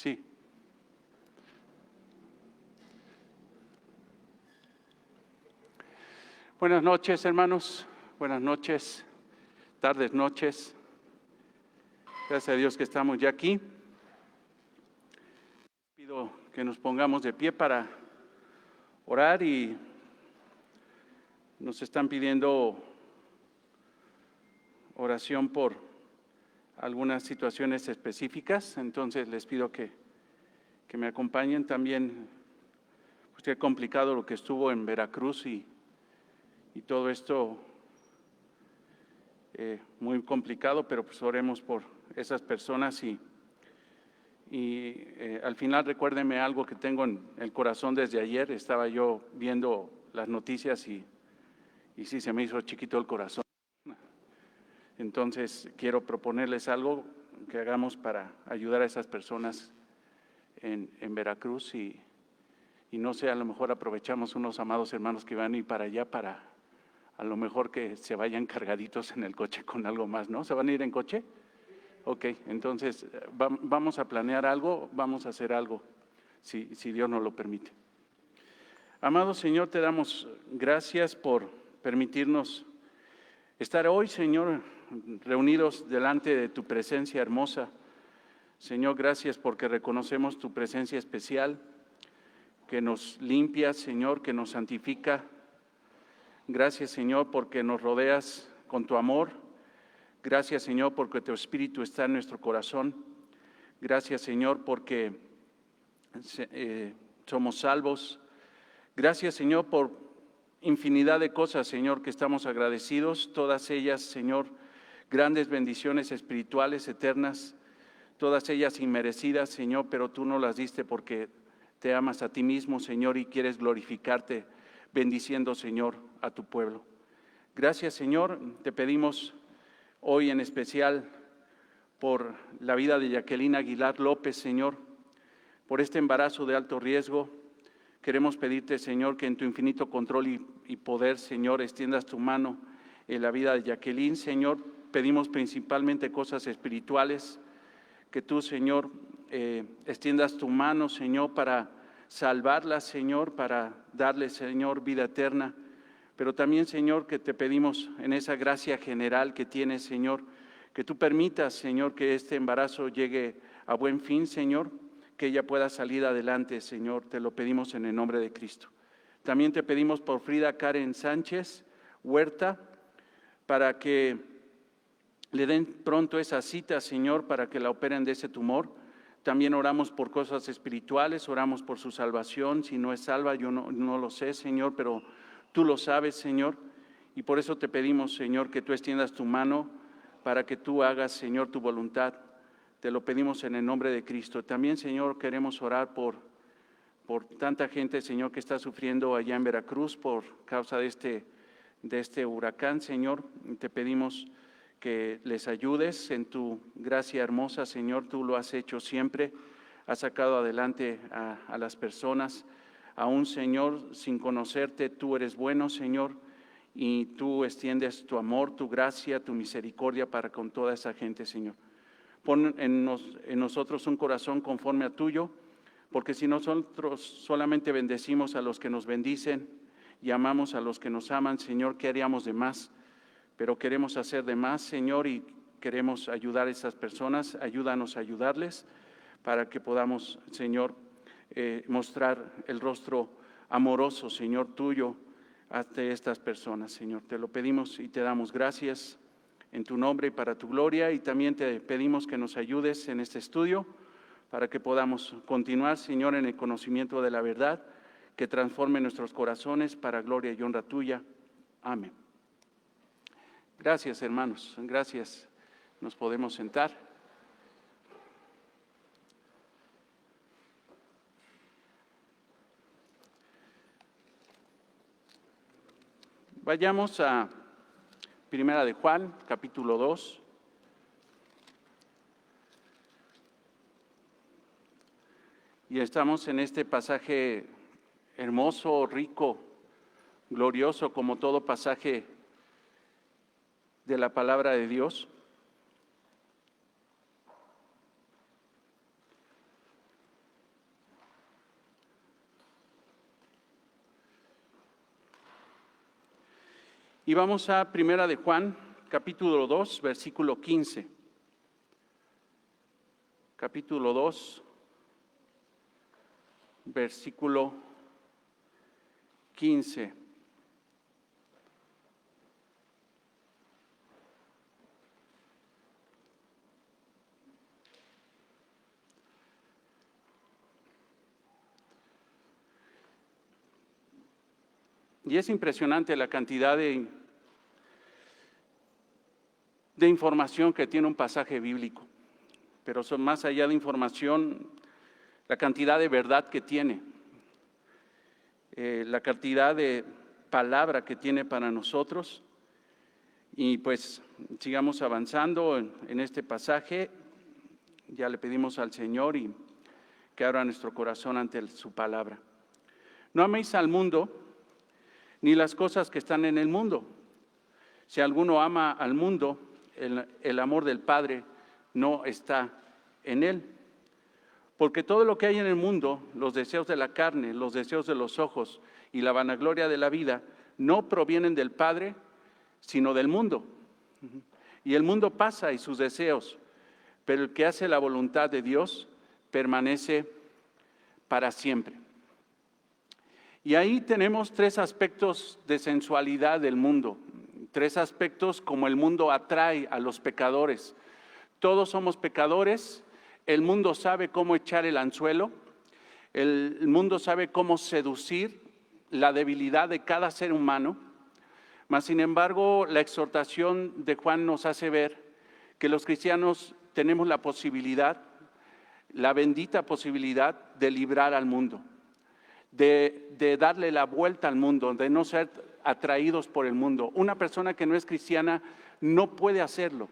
Sí. Buenas noches, hermanos. Buenas noches, tardes, noches. Gracias a Dios que estamos ya aquí. Pido que nos pongamos de pie para orar y nos están pidiendo oración por algunas situaciones específicas. Entonces les pido que me acompañen. También, pues qué complicado lo que estuvo en Veracruz y todo esto, muy complicado, pero pues oremos por esas personas y al final recuérdeme algo que tengo en el corazón desde ayer. Estaba yo viendo las noticias y sí se me hizo chiquito el corazón. Entonces quiero proponerles algo que hagamos para ayudar a esas personas en Veracruz y no sé, a lo mejor aprovechamos unos amados hermanos que van a ir para allá para a lo mejor que se vayan cargaditos en el coche con algo más, ¿no? ¿Se van a ir en coche? Ok, entonces vamos a planear algo, vamos a hacer algo, si Dios nos lo permite. Amado Señor, te damos gracias por permitirnos estar hoy, Señor, reunidos delante de tu presencia hermosa. Señor, gracias porque reconocemos tu presencia especial, que nos limpia, Señor, que nos santifica. Gracias, Señor, porque nos rodeas con tu amor. Gracias, Señor, porque tu Espíritu está en nuestro corazón. Gracias, Señor, porque somos salvos. Gracias, Señor, por infinidad de cosas, Señor, que estamos agradecidos. Todas ellas, Señor, grandes bendiciones espirituales, eternas. Todas ellas inmerecidas, Señor, pero tú no las diste porque te amas a ti mismo, Señor, y quieres glorificarte bendiciendo, Señor, a tu pueblo. Gracias, Señor, te pedimos hoy en especial por la vida de Jacqueline Aguilar López, Señor, por este embarazo de alto riesgo. Queremos pedirte, Señor, que en tu infinito control y poder, Señor, extiendas tu mano en la vida de Jacqueline. Señor, pedimos principalmente cosas espirituales, que tú, Señor, extiendas tu mano, Señor, para salvarla, Señor, para darle, Señor, vida eterna. Pero también, Señor, que te pedimos en esa gracia general que tienes, Señor, que tú permitas, Señor, que este embarazo llegue a buen fin, Señor, que ella pueda salir adelante, Señor. Te lo pedimos en el nombre de Cristo. También te pedimos por Frida Karen Sánchez Huerta, para que le den pronto esa cita, Señor, para que la operen de ese tumor. También oramos por cosas espirituales, oramos por su salvación. Si no es salva, yo no lo sé, Señor, pero tú lo sabes, Señor, y por eso te pedimos, Señor, que tú extiendas tu mano para que tú hagas, Señor, tu voluntad. Te lo pedimos en el nombre de Cristo. También, Señor, queremos orar por tanta gente, Señor, que está sufriendo allá en Veracruz por causa de este huracán, Señor. Te pedimos que les ayudes en tu gracia hermosa, Señor. Tú lo has hecho siempre, has sacado adelante a las personas. Aún, Señor, sin conocerte, tú eres bueno, Señor, y tú extiendes tu amor, tu gracia, tu misericordia para con toda esa gente, Señor. Pon en nosotros un corazón conforme a tuyo, porque si nosotros solamente bendecimos a los que nos bendicen y amamos a los que nos aman, Señor, ¿qué haríamos de más? Pero queremos hacer de más, Señor, y queremos ayudar a esas personas. Ayúdanos a ayudarles para que podamos, Señor, mostrar el rostro amoroso, Señor, tuyo ante estas personas, Señor. Te lo pedimos y te damos gracias en tu nombre y para tu gloria, y también te pedimos que nos ayudes en este estudio para que podamos continuar, Señor, en el conocimiento de la verdad que transforme nuestros corazones para gloria y honra tuya. Amén. Gracias, hermanos. Gracias. Nos podemos sentar. Vayamos a Primera de Juan, capítulo 2. Y estamos en este pasaje hermoso, rico, glorioso, como todo pasaje de la palabra de Dios. Y vamos a Primera de Juan, capítulo 2, versículo 15. Capítulo 2, versículo 15. Y es impresionante la cantidad de información que tiene un pasaje bíblico, pero son más allá de información, la cantidad de verdad que tiene, la cantidad de palabra que tiene para nosotros. Y pues sigamos avanzando en este pasaje. Ya le pedimos al Señor y que abra nuestro corazón ante su palabra. No améis al mundo, ni las cosas que están en el mundo. Si alguno ama al mundo, el amor del Padre no está en él. Porque todo lo que hay en el mundo, los deseos de la carne, los deseos de los ojos y la vanagloria de la vida, no provienen del Padre, sino del mundo. Y el mundo pasa y sus deseos, pero el que hace la voluntad de Dios permanece para siempre. Y ahí tenemos tres aspectos de sensualidad del mundo, tres aspectos como el mundo atrae a los pecadores. Todos somos pecadores, el mundo sabe cómo echar el anzuelo, el mundo sabe cómo seducir la debilidad de cada ser humano, mas sin embargo la exhortación de Juan nos hace ver que los cristianos tenemos la posibilidad, la bendita posibilidad de librar al mundo. De darle la vuelta al mundo, de no ser atraídos por el mundo. Una persona que no es cristiana no puede hacerlo.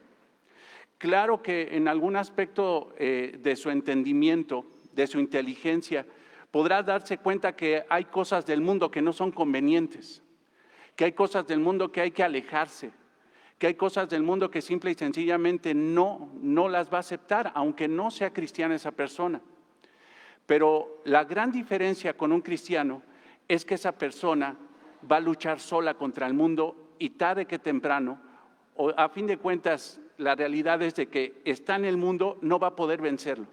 Claro que en algún aspecto de su entendimiento, de su inteligencia, podrá darse cuenta que hay cosas del mundo que no son convenientes, que hay cosas del mundo que hay que alejarse, que hay cosas del mundo que simple y sencillamente no las va a aceptar, aunque no sea cristiana esa persona. Pero la gran diferencia con un cristiano es que esa persona va a luchar sola contra el mundo y tarde que temprano, o a fin de cuentas, la realidad es de que está en el mundo, no va a poder vencerlo.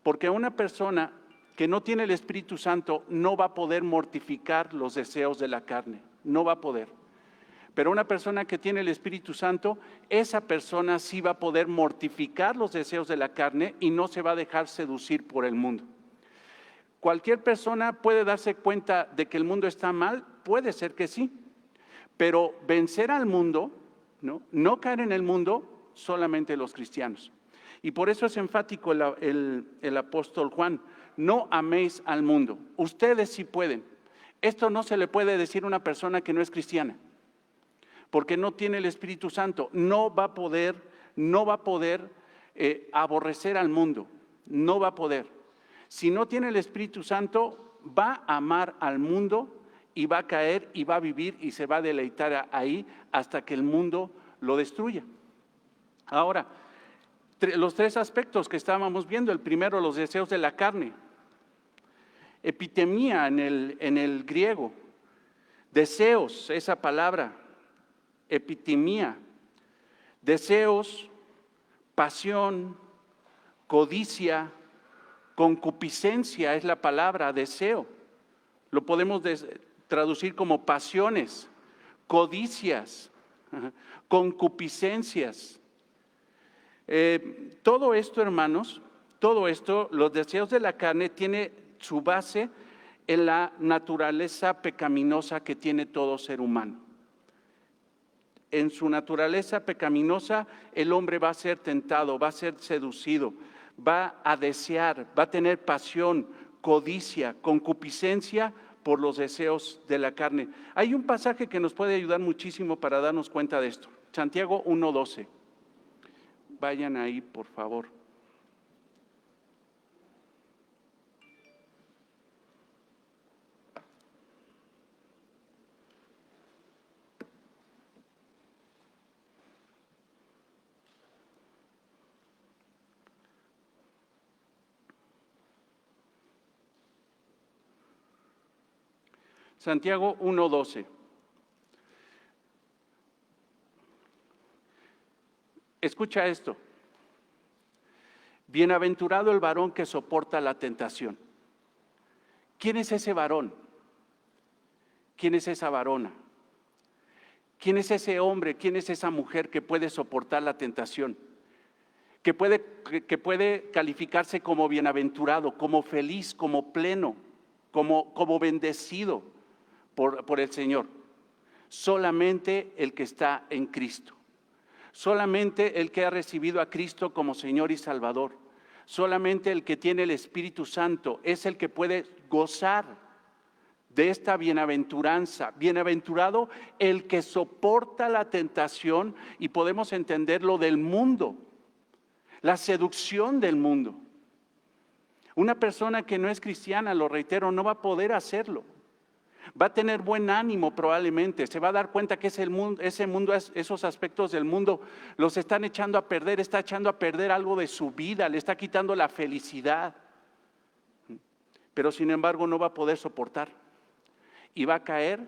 Porque una persona que no tiene el Espíritu Santo no va a poder mortificar los deseos de la carne, no va a poder. Pero una persona que tiene el Espíritu Santo, esa persona sí va a poder mortificar los deseos de la carne y no se va a dejar seducir por el mundo. Cualquier persona puede darse cuenta de que el mundo está mal, puede ser que sí, pero vencer al mundo, no caer en el mundo, solamente los cristianos. Y por eso es enfático el apóstol Juan, no améis al mundo, ustedes sí pueden. Esto no se le puede decir a una persona que no es cristiana, porque no tiene el Espíritu Santo, no va a poder aborrecer al mundo, no va a poder. Si no tiene el Espíritu Santo, va a amar al mundo y va a caer y va a vivir y se va a deleitar ahí hasta que el mundo lo destruya. Ahora, los tres aspectos que estábamos viendo, el primero, los deseos de la carne, epitemia en el griego, deseos, esa palabra, epitemia, deseos, pasión, codicia, concupiscencia es la palabra deseo. Lo podemos traducir como pasiones, codicias, concupiscencias. Todo esto, hermanos, todo esto, los deseos de la carne tiene su base en la naturaleza pecaminosa que tiene todo ser humano. En su naturaleza pecaminosa, el hombre va a ser tentado, va a ser seducido, va a desear, va a tener pasión, codicia, concupiscencia por los deseos de la carne. Hay un pasaje que nos puede ayudar muchísimo para darnos cuenta de esto. Santiago 1:12. Vayan ahí, por favor. Santiago 1:12. Escucha esto. Bienaventurado el varón que soporta la tentación. ¿Quién es ese varón? ¿Quién es esa varona? ¿Quién es ese hombre? ¿Quién es esa mujer que puede soportar la tentación? Que puede calificarse como bienaventurado, como feliz, como pleno, como bendecido por el Señor. Solamente el que está en Cristo. Solamente el que ha recibido a Cristo como Señor y Salvador. Solamente el que tiene el Espíritu Santo es el que puede gozar de esta bienaventuranza. Bienaventurado el que soporta la tentación, y podemos entenderlo del mundo, la seducción del mundo. Una persona que no es cristiana, lo reitero, no va a poder hacerlo. Va a tener buen ánimo probablemente, se va a dar cuenta que ese mundo, esos aspectos del mundo los están echando a perder, está echando a perder algo de su vida, le está quitando la felicidad. Pero sin embargo no va a poder soportar. Y va a caer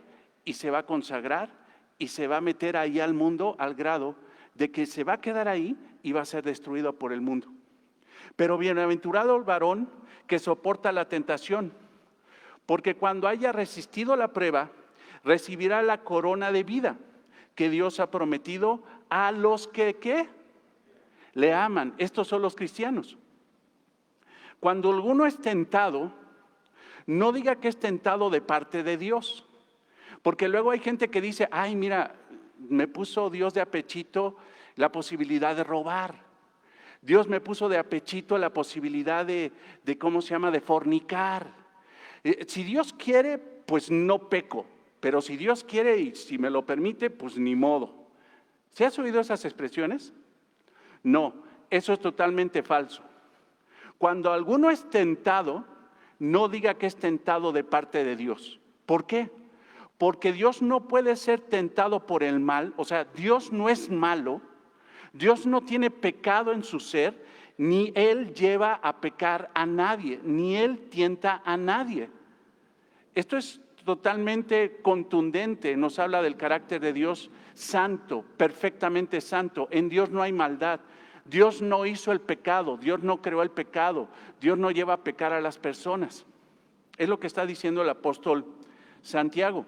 y se va a consagrar y se va a meter ahí al mundo al grado de que se va a quedar ahí y va a ser destruido por el mundo. Pero bienaventurado el varón que soporta la tentación, porque cuando haya resistido la prueba, recibirá la corona de vida que Dios ha prometido a los que, ¿qué? Le aman. Estos son los cristianos. Cuando alguno es tentado, no diga que es tentado de parte de Dios. Porque luego hay gente que dice, ay, mira, me puso Dios de apechito la posibilidad de robar. Dios me puso de apechito la posibilidad de ¿cómo se llama?, de fornicar. Si Dios quiere, pues no peco. Pero si Dios quiere y si me lo permite, pues ni modo. ¿Se has oído esas expresiones? No, eso es totalmente falso. Cuando alguno es tentado, no diga que es tentado de parte de Dios. ¿Por qué? Porque Dios no puede ser tentado por el mal, o sea, Dios no es malo, Dios no tiene pecado en su ser, ni Él lleva a pecar a nadie, ni Él tienta a nadie. Esto es totalmente contundente, nos habla del carácter de Dios santo, perfectamente santo. En Dios no hay maldad. Dios no hizo el pecado, Dios no creó el pecado, Dios no lleva a pecar a las personas. Es lo que está diciendo el apóstol Santiago.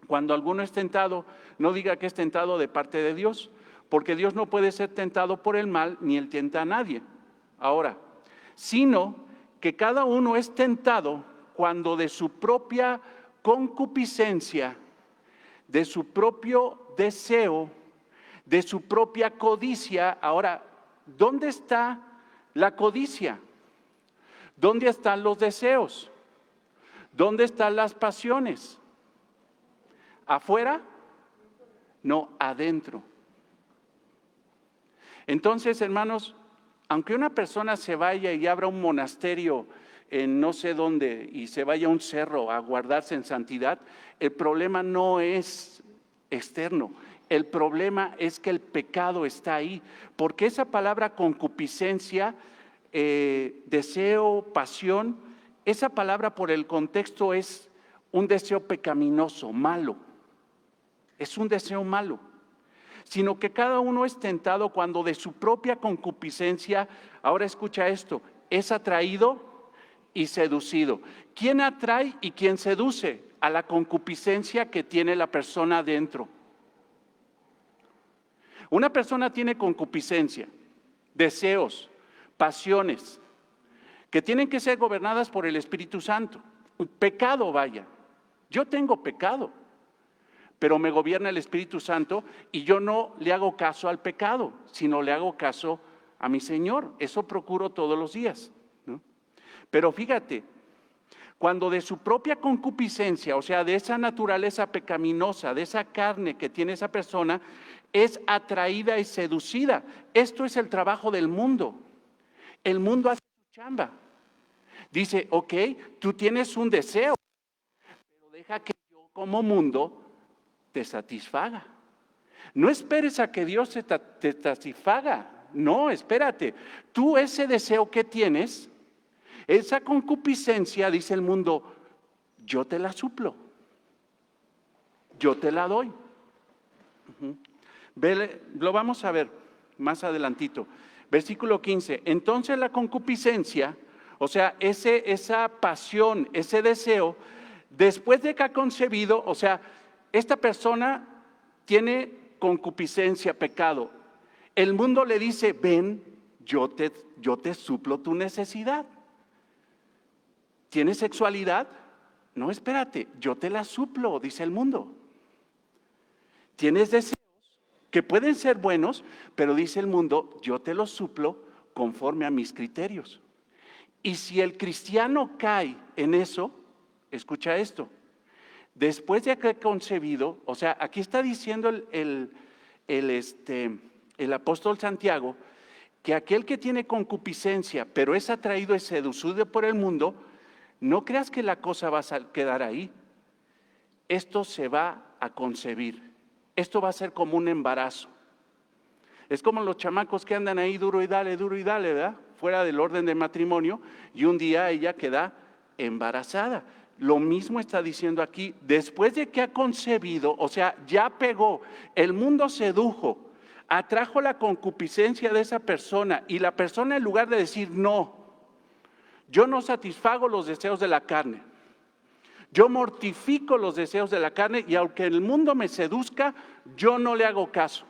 Cuando alguno es tentado, no diga que es tentado de parte de Dios, porque Dios no puede ser tentado por el mal, ni Él tienta a nadie. Ahora, sino que cada uno es tentado cuando de su propia concupiscencia, de su propio deseo, de su propia codicia. Ahora, ¿dónde está la codicia? ¿Dónde están los deseos? ¿Dónde están las pasiones? ¿Afuera? No, adentro. Entonces, hermanos, aunque una persona se vaya y abra un monasterio en no sé dónde y se vaya a un cerro a guardarse en santidad, el problema no es externo. El problema es que el pecado está ahí, porque esa palabra concupiscencia, deseo, pasión, esa palabra por el contexto es un deseo pecaminoso, malo. Es un deseo malo. Sino que cada uno es tentado cuando de su propia concupiscencia, ahora escucha esto, es atraído y seducido. ¿Quién atrae y quién seduce? A la concupiscencia que tiene la persona dentro. Una persona tiene concupiscencia, deseos, pasiones, que tienen que ser gobernadas por el Espíritu Santo. Pecado, vaya. Yo tengo pecado, pero me gobierna el Espíritu Santo y yo no le hago caso al pecado, sino le hago caso a mi Señor. Eso procuro todos los días, ¿no? Pero fíjate, cuando de su propia concupiscencia, o sea, de esa naturaleza pecaminosa, de esa carne que tiene esa persona, es atraída y seducida. Esto es el trabajo del mundo. El mundo hace su chamba. Dice, ok, tú tienes un deseo, pero deja que yo como mundo te satisfaga. No esperes a que Dios te satisfaga. No, espérate. Tú ese deseo que tienes, esa concupiscencia, dice el mundo, yo te la suplo. Yo te la doy. Lo vamos a ver. más adelantito. Versículo 15, entonces la concupiscencia, o sea, esa pasión, ese deseo, después de que ha concebido, o sea, esta persona tiene concupiscencia, pecado. El mundo le dice, ven, yo te suplo tu necesidad. ¿Tienes sexualidad? No, espérate, yo te la suplo, dice el mundo. ¿Tienes deseos que pueden ser buenos, pero dice el mundo, yo te los suplo conforme a mis criterios? Y si el cristiano cae en eso, escucha esto, después de que ha concebido, o sea, aquí está diciendo el apóstol Santiago, que aquel que tiene concupiscencia, pero es atraído y seducido por el mundo, no creas que la cosa va a quedar ahí. Esto se va a concebir. Esto va a ser como un embarazo. Es como los chamacos que andan ahí duro y dale, ¿verdad? Fuera del orden de matrimonio, y un día ella queda embarazada. Lo mismo está diciendo aquí, después de que ha concebido, o sea, ya pegó, el mundo sedujo, atrajo la concupiscencia de esa persona, y la persona en lugar de decir no, yo no satisfago los deseos de la carne, yo mortifico los deseos de la carne, y aunque el mundo me seduzca, yo no le hago caso.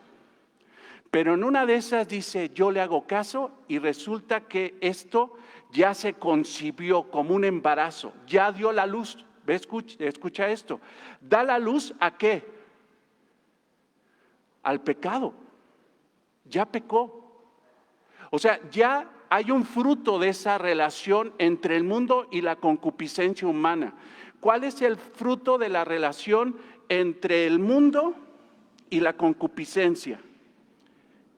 Pero en una de esas dice, yo le hago caso, y resulta que esto ya se concibió como un embarazo, ya dio la luz. ¿Ve? Escucha esto. ¿Da la luz a qué? Al pecado. Ya pecó. O sea, ya hay un fruto de esa relación entre el mundo y la concupiscencia humana. ¿Cuál es el fruto de la relación entre el mundo y la concupiscencia?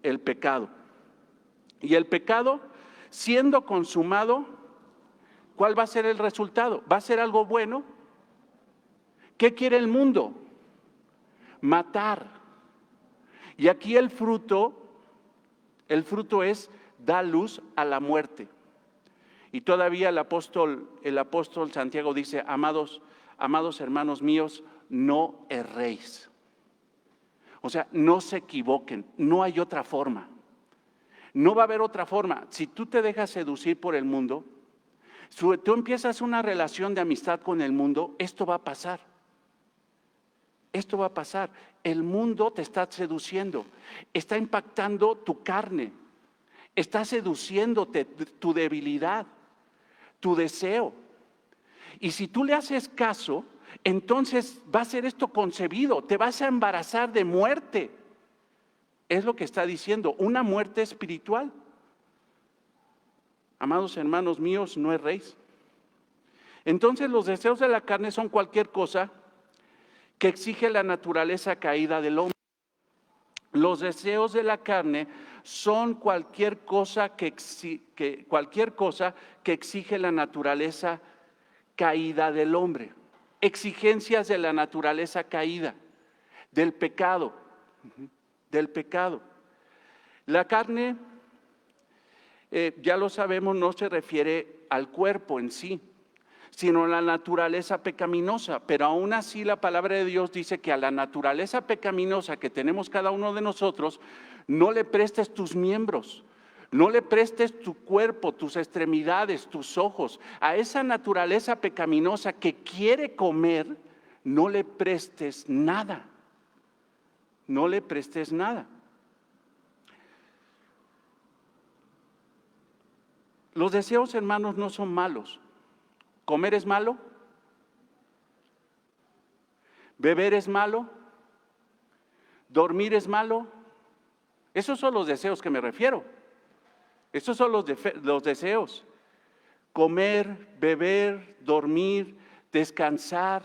El pecado. Y el pecado, siendo consumado, ¿cuál va a ser el resultado? ¿Va a ser algo bueno? ¿Qué quiere el mundo? Matar. Y aquí el fruto es dar luz a la muerte. Y todavía el apóstol Santiago dice, amados hermanos míos, no erréis. O sea, no se equivoquen, no hay otra forma. No va a haber otra forma. Si tú te dejas seducir por el mundo, si tú empiezas una relación de amistad con el mundo, esto va a pasar. Esto va a pasar. El mundo te está seduciendo, está impactando tu carne, está seduciéndote tu debilidad, tu deseo. Y si tú le haces caso, entonces va a ser esto concebido, te vas a embarazar de muerte. Es lo que está diciendo, una muerte espiritual. Amados hermanos míos, no erréis. Entonces los deseos de la carne son cualquier cosa que exige la naturaleza caída del hombre. Los deseos de la carne son cualquier cosa que exige la naturaleza caída del hombre. Exigencias de la naturaleza caída, del pecado, La carne, ya lo sabemos, no se refiere al cuerpo en sí, sino a la naturaleza pecaminosa. Pero aún así la palabra de Dios dice que a la naturaleza pecaminosa que tenemos cada uno de nosotros, no le prestes tus miembros, no le prestes tu cuerpo, tus extremidades, tus ojos. A esa naturaleza pecaminosa que quiere comer, no le prestes nada. No le prestes nada. Los deseos, hermanos, no son malos. ¿Comer es malo? ¿Beber es malo? ¿Dormir es malo? Esos son los deseos que me refiero. Esos son los deseos. Comer, beber, dormir, descansar.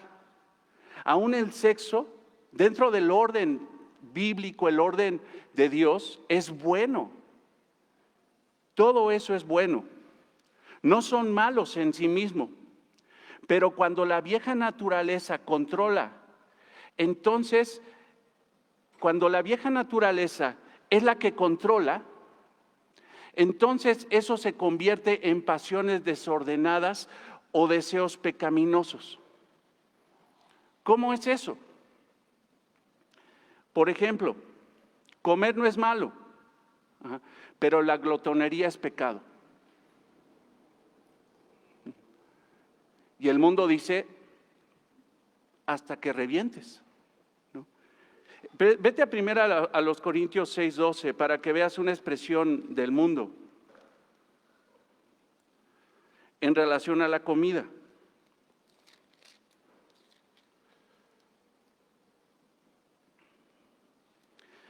Aún el sexo, dentro del orden bíblico, el orden de Dios, es bueno. Todo eso es bueno. No son malos en sí mismos. Pero cuando la vieja naturaleza controla, entonces, cuando la vieja naturaleza es la que controla, entonces eso se convierte en pasiones desordenadas o deseos pecaminosos. ¿Cómo es eso? Por ejemplo, comer no es malo. Ajá. Pero la glotonería es pecado. Y el mundo dice, hasta que revientes. Vete a primera a los Corintios 6:12 para que veas una expresión del mundo en relación a la comida.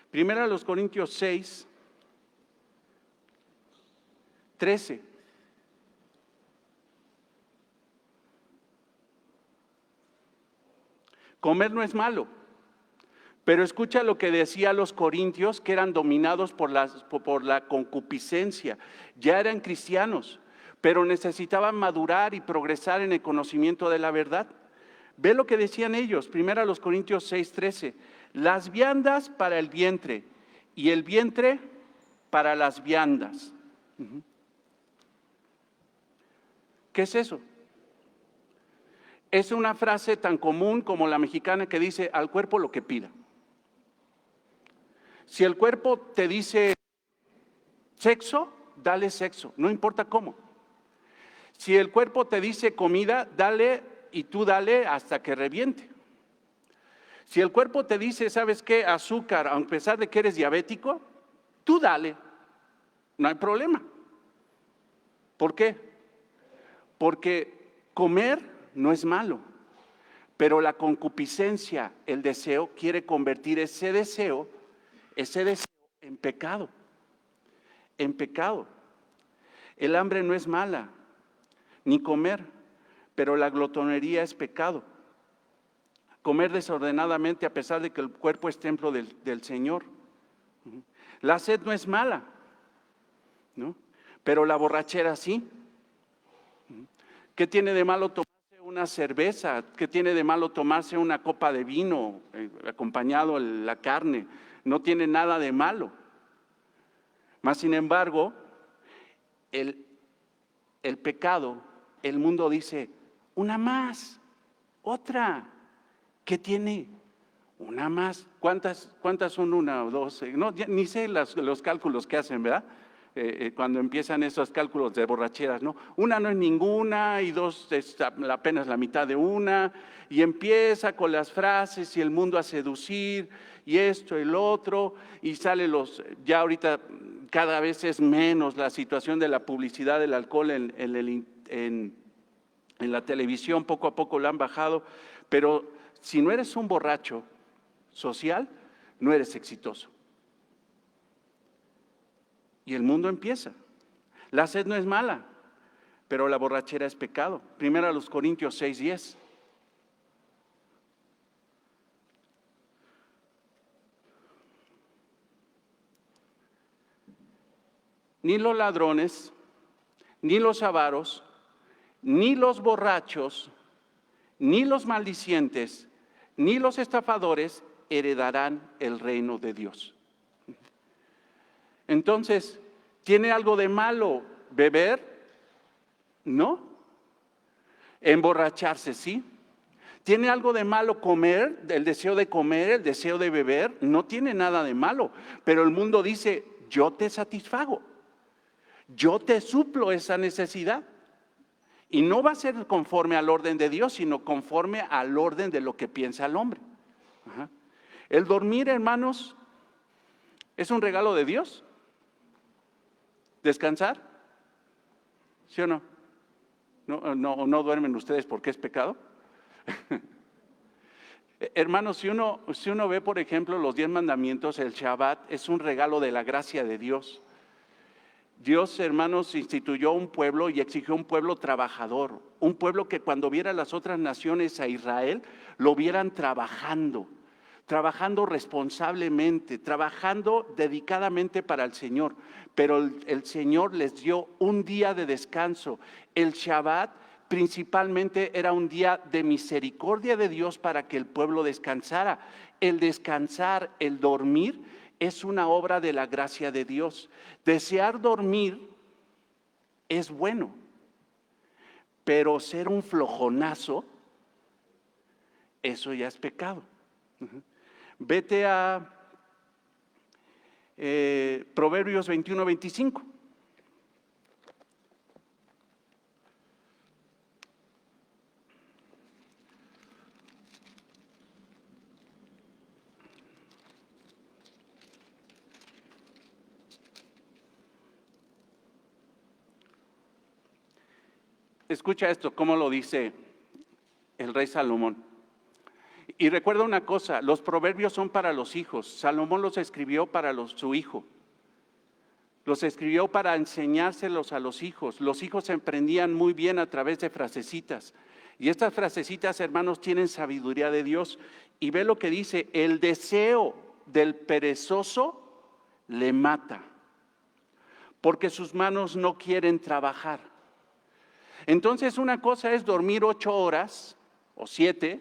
Primera a los Corintios 6:13. Comer no es malo. Pero escucha lo que decía los corintios, que eran dominados por la concupiscencia. Ya eran cristianos, pero necesitaban madurar y progresar en el conocimiento de la verdad. Ve lo que decían ellos, primero a los Corintios 6:13. Las viandas para el vientre y el vientre para las viandas. ¿Qué es eso? Es una frase tan común como la mexicana que dice, al cuerpo lo que pida. Si el cuerpo te dice sexo, dale sexo, no importa cómo. Si el cuerpo te dice comida, dale y tú dale hasta que reviente. Si el cuerpo te dice, ¿sabes qué? Azúcar, a pesar de que eres diabético, tú dale, no hay problema. ¿Por qué? Porque comer no es malo, pero la concupiscencia, el deseo, quiere convertir ese deseo en pecado, en pecado. El hambre no es mala, ni comer, pero la glotonería es pecado. Comer desordenadamente a pesar de que el cuerpo es templo del Señor. La sed no es mala, ¿no? Pero la borrachera sí. ¿Qué tiene de malo tomarse una cerveza? ¿Qué tiene de malo tomarse una copa de vino acompañado de la carne? No tiene nada de malo. Mas, sin embargo, el pecado, el mundo dice, una más, otra. ¿Qué tiene? Una más. ¿Cuántas son una o dos? No, ni sé los cálculos que hacen, ¿verdad? Cuando empiezan esos cálculos de borracheras, ¿no? Una no es ninguna y dos es apenas la mitad de una. Y empieza con las frases y el mundo a seducir y esto y lo otro. Y sale ya ahorita cada vez es menos la situación de la publicidad del alcohol en la televisión. Poco a poco lo han bajado, pero si no eres un borracho social, no eres exitoso. Y el mundo empieza. La sed no es mala, pero la borrachera es pecado. Primero a los Corintios 6:10. Ni los ladrones, ni los avaros, ni los borrachos, ni los maldicientes, ni los estafadores heredarán el reino de Dios. Entonces, ¿tiene algo de malo beber? No. Emborracharse, sí. ¿Tiene algo de malo comer? El deseo de comer, el deseo de beber, no tiene nada de malo. Pero el mundo dice, yo te satisfago, yo te suplo esa necesidad. Y no va a ser conforme al orden de Dios, sino conforme al orden de lo que piensa el hombre. Ajá. El dormir, hermanos, es un regalo de Dios. ¿Descansar? ¿Sí o no? ¿No duermen ustedes porque es pecado? Hermanos, si uno ve, por ejemplo, los 10 mandamientos, el Shabbat es un regalo de la gracia de Dios. Dios, hermanos, instituyó un pueblo y exigió un pueblo trabajador, un pueblo que cuando viera a las otras naciones a Israel, lo vieran trabajando responsablemente, trabajando dedicadamente para el Señor. Pero el Señor les dio un día de descanso. El Shabbat principalmente era un día de misericordia de Dios para que el pueblo descansara. El descansar, el dormir, es una obra de la gracia de Dios. Desear dormir es bueno, pero ser un flojonazo, eso ya es pecado. Vete a Proverbios 21-25. Escucha esto, cómo lo dice el rey Salomón. Y recuerda una cosa, los proverbios son para los hijos. Salomón los escribió para su hijo. Los escribió para enseñárselos a los hijos. Los hijos se aprendían muy bien a través de frasecitas. Y estas frasecitas, hermanos, tienen sabiduría de Dios. Y ve lo que dice, el deseo del perezoso le mata, porque sus manos no quieren trabajar. Entonces una cosa es dormir 8 horas o 7,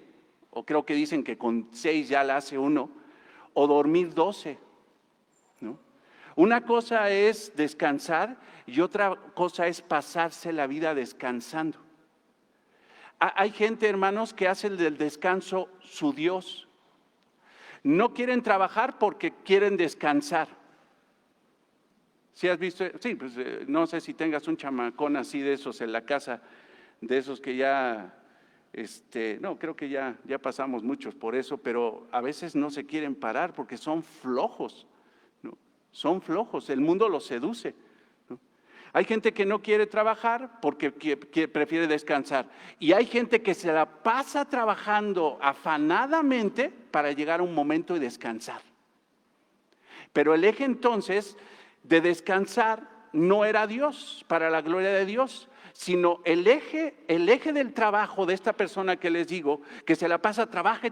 o creo que dicen que con 6 ya la hace uno, o dormir 12, ¿no? Una cosa es descansar y otra cosa es pasarse la vida descansando. Hay gente, hermanos, que hace del descanso su Dios. No quieren trabajar porque quieren descansar. ¿Sí has visto? Sí, pues no sé si tengas un chamacón así de esos en la casa, de esos que ya, no, creo que ya pasamos muchos por eso, pero a veces no se quieren parar porque son flojos, ¿no? Son flojos, el mundo los seduce, ¿no? Hay gente que no quiere trabajar porque prefiere descansar, y hay gente que se la pasa trabajando afanadamente para llegar a un momento y descansar. Pero el eje entonces de descansar no era Dios, para la gloria de Dios, sino el eje del trabajo de esta persona que les digo, que se la pasa, trabaja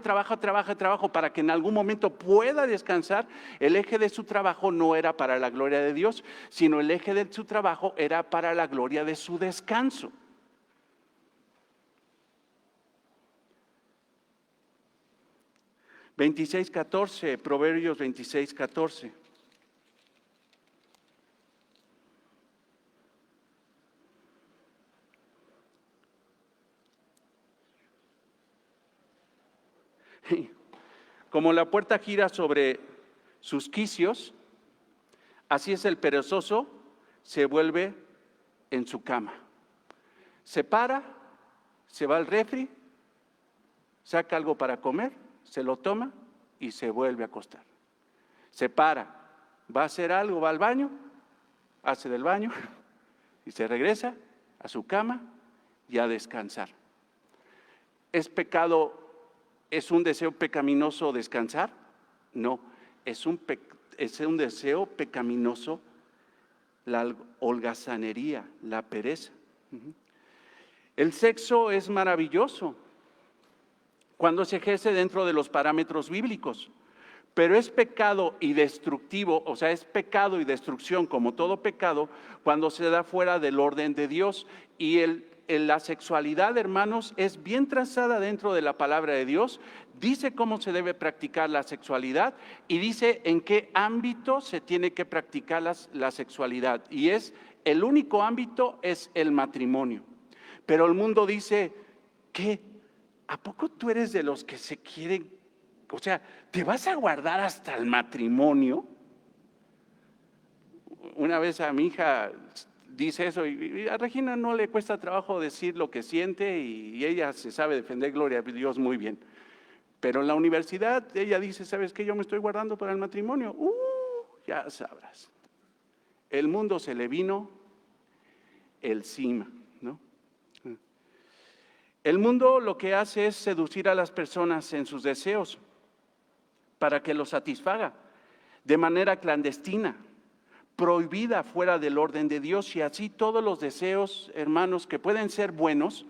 para que en algún momento pueda descansar. El eje de su trabajo no era para la gloria de Dios, sino el eje de su trabajo era para la gloria de su descanso. Proverbios 26:14. Como la puerta gira sobre sus quicios, así es el perezoso, se vuelve en su cama. Se para, se va al refri, saca algo para comer, se lo toma y se vuelve a acostar. Se para, va a hacer algo, va al baño, hace del baño y se regresa a su cama y a descansar. ¿Es pecado? ¿Es un deseo pecaminoso descansar? No, es un deseo pecaminoso la holgazanería, la pereza. El sexo es maravilloso cuando se ejerce dentro de los parámetros bíblicos, pero es pecado y destructivo, o sea, es pecado y destrucción como todo pecado cuando se da fuera del orden de Dios. Y la sexualidad, hermanos, es bien trazada dentro de la palabra de Dios. Dice cómo se debe practicar la sexualidad y dice en qué ámbito se tiene que practicar la sexualidad. Y el único ámbito es el matrimonio. Pero el mundo dice, ¿qué? ¿A poco tú eres de los que se quieren? O sea, ¿te vas a guardar hasta el matrimonio? Una vez a mi hija dice eso y a Regina no le cuesta trabajo decir lo que siente y ella se sabe defender, gloria a Dios, muy bien. Pero en la universidad ella dice, ¿sabes qué? Yo me estoy guardando para el matrimonio. Ya sabrás. El mundo se le vino encima, ¿no? El mundo lo que hace es seducir a las personas en sus deseos para que los satisfaga de manera clandestina, prohibida fuera del orden de Dios. Y así todos los deseos, hermanos, que pueden ser buenos,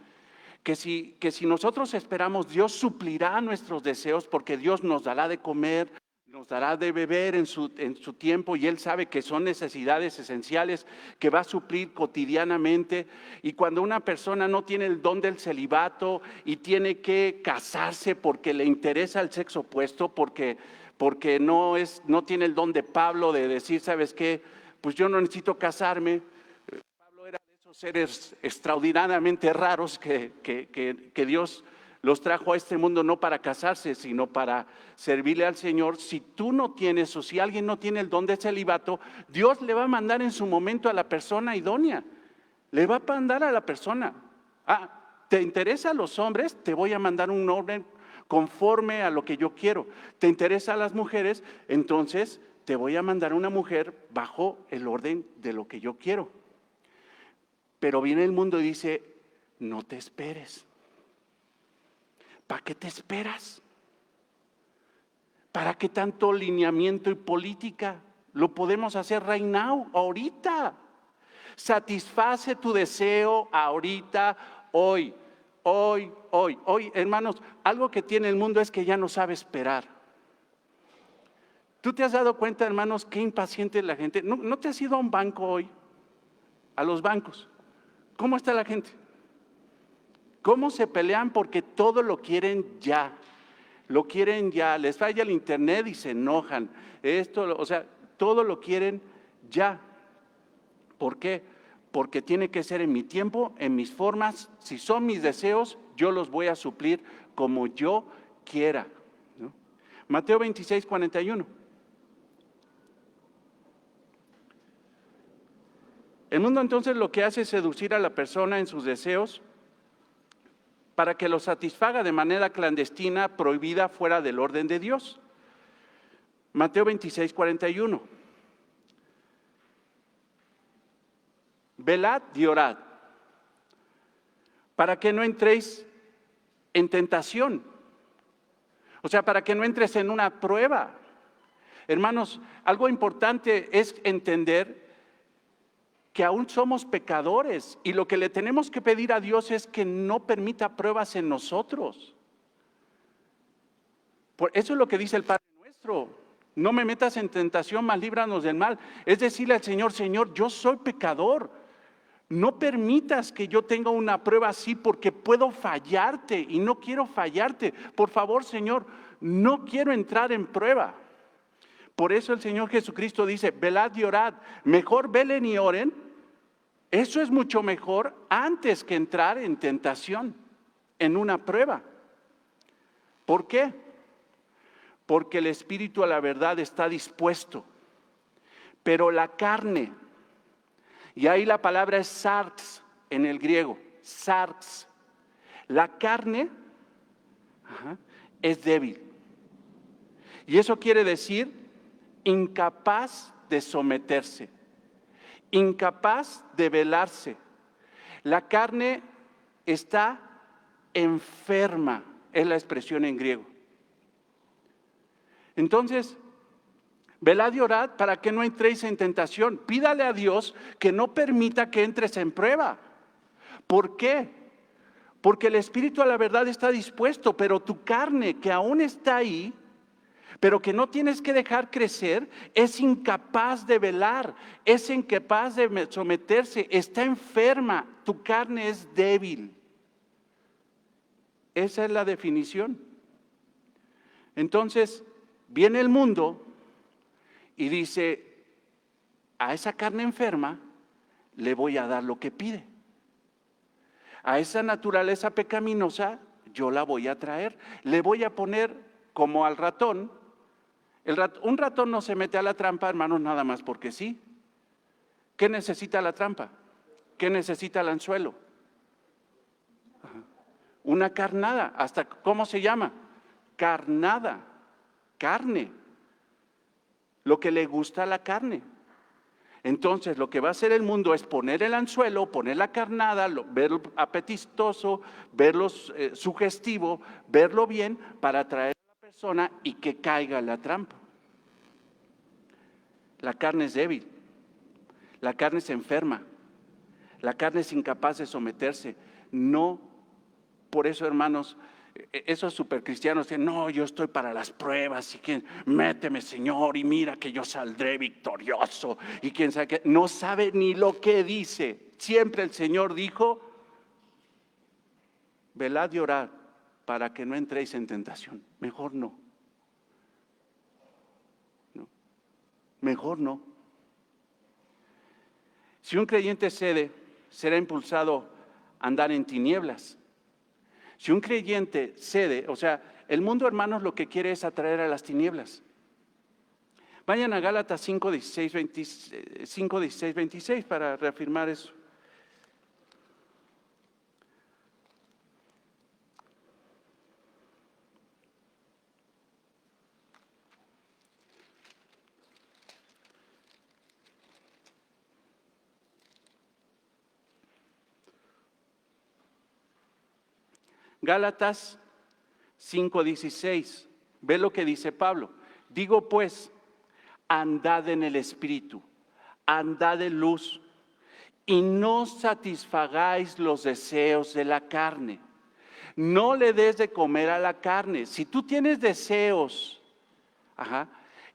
que si nosotros esperamos, Dios suplirá nuestros deseos, porque Dios nos dará de comer, nos dará de beber en su tiempo, y Él sabe que son necesidades esenciales que va a suplir cotidianamente. Y cuando una persona no tiene el don del celibato y tiene que casarse porque le interesa el sexo opuesto, porque no tiene el don de Pablo de decir, ¿sabes qué? Pues yo no necesito casarme. Pablo era de esos seres extraordinariamente raros que Dios los trajo a este mundo no para casarse, sino para servirle al Señor. Si tú no tienes, o si alguien no tiene el don de celibato, Dios le va a mandar en su momento a la persona idónea. Le va a mandar a la persona. ¿Te interesa a los hombres? Te voy a mandar un orden conforme a lo que yo quiero. ¿Te interesa a las mujeres? Entonces te voy a mandar una mujer bajo el orden de lo que yo quiero. Pero viene el mundo y dice, no te esperes. ¿Para qué te esperas? ¿Para qué tanto lineamiento y política? Lo podemos hacer right now, ahorita. Satisface tu deseo ahorita, hoy. Hermanos, algo que tiene el mundo es que ya no sabe esperar. ¿Tú te has dado cuenta, hermanos, qué impaciente es la gente? ¿No te has ido a un banco hoy? A los bancos. ¿Cómo está la gente? ¿Cómo se pelean? Porque todo lo quieren ya. Lo quieren ya. Les falla el internet y se enojan. Todo lo quieren ya. ¿Por qué? Porque tiene que ser en mi tiempo, en mis formas. Si son mis deseos, yo los voy a suplir como yo quiera, ¿no? Mateo 26, 41. El mundo entonces lo que hace es seducir a la persona en sus deseos para que los satisfaga de manera clandestina, prohibida, fuera del orden de Dios. Mateo 26, 41. Velad y orad, para que no entréis en tentación. O sea, para que no entres en una prueba. Hermanos, algo importante es entender que aún somos pecadores y lo que le tenemos que pedir a Dios es que no permita pruebas en nosotros. Por eso es lo que dice el Padre nuestro: no me metas en tentación, mas líbranos del mal. Es decirle al Señor: Señor, yo soy pecador, no permitas que yo tenga una prueba así, porque puedo fallarte y no quiero fallarte. Por favor, Señor, no quiero entrar en prueba. Por eso el Señor Jesucristo dice: velad y orad. Mejor velen y oren. Eso es mucho mejor antes que entrar en tentación, en una prueba. ¿Por qué? Porque el espíritu a la verdad está dispuesto, pero la carne, y ahí la palabra es sarx en el griego, sarx. La carne es débil. Y eso quiere decir incapaz de someterse, incapaz de velarse. La carne está enferma, es la expresión en griego. Entonces, velad y orad para que no entréis en tentación. Pídale a Dios que no permita que entres en prueba. ¿Por qué? Porque el espíritu a la verdad está dispuesto, pero tu carne, que aún está ahí, pero que no tienes que dejar crecer, es incapaz de velar, es incapaz de someterse, está enferma, tu carne es débil. Esa es la definición. Entonces, viene el mundo y dice: a esa carne enferma le voy a dar lo que pide. A esa naturaleza pecaminosa yo la voy a traer. Le voy a poner como al ratón. Un ratón no se mete a la trampa, hermanos, nada más porque sí. ¿Qué necesita la trampa? ¿Qué necesita el anzuelo? Una carnada. ¿Hasta cómo se llama? Carnada. Carne. Lo que le gusta a la carne. Entonces, lo que va a hacer el mundo es poner el anzuelo, poner la carnada, verlo apetitoso, verlo sugestivo, verlo bien, para atraer a la persona y que caiga en la trampa. La carne es débil, la carne se enferma, la carne es incapaz de someterse. No, por eso, hermanos, esos supercristianos dicen: no, yo estoy para las pruebas, y que méteme, Señor, y mira que yo saldré victorioso, y quién sabe qué. No sabe ni lo que dice. Siempre el Señor dijo: velad y orad para que no entréis en tentación. Mejor no. Mejor no. Si un creyente cede, será impulsado a andar en tinieblas. Si un creyente cede, o sea, el mundo, hermanos, lo que quiere es atraer a las tinieblas. Vayan a Gálatas 5, 16, 26 para reafirmar eso. Gálatas 5:16, ve lo que dice Pablo. Digo pues, andad en el Espíritu, andad en luz, y no satisfagáis los deseos de la carne. No le des de comer a la carne. Si tú tienes deseos,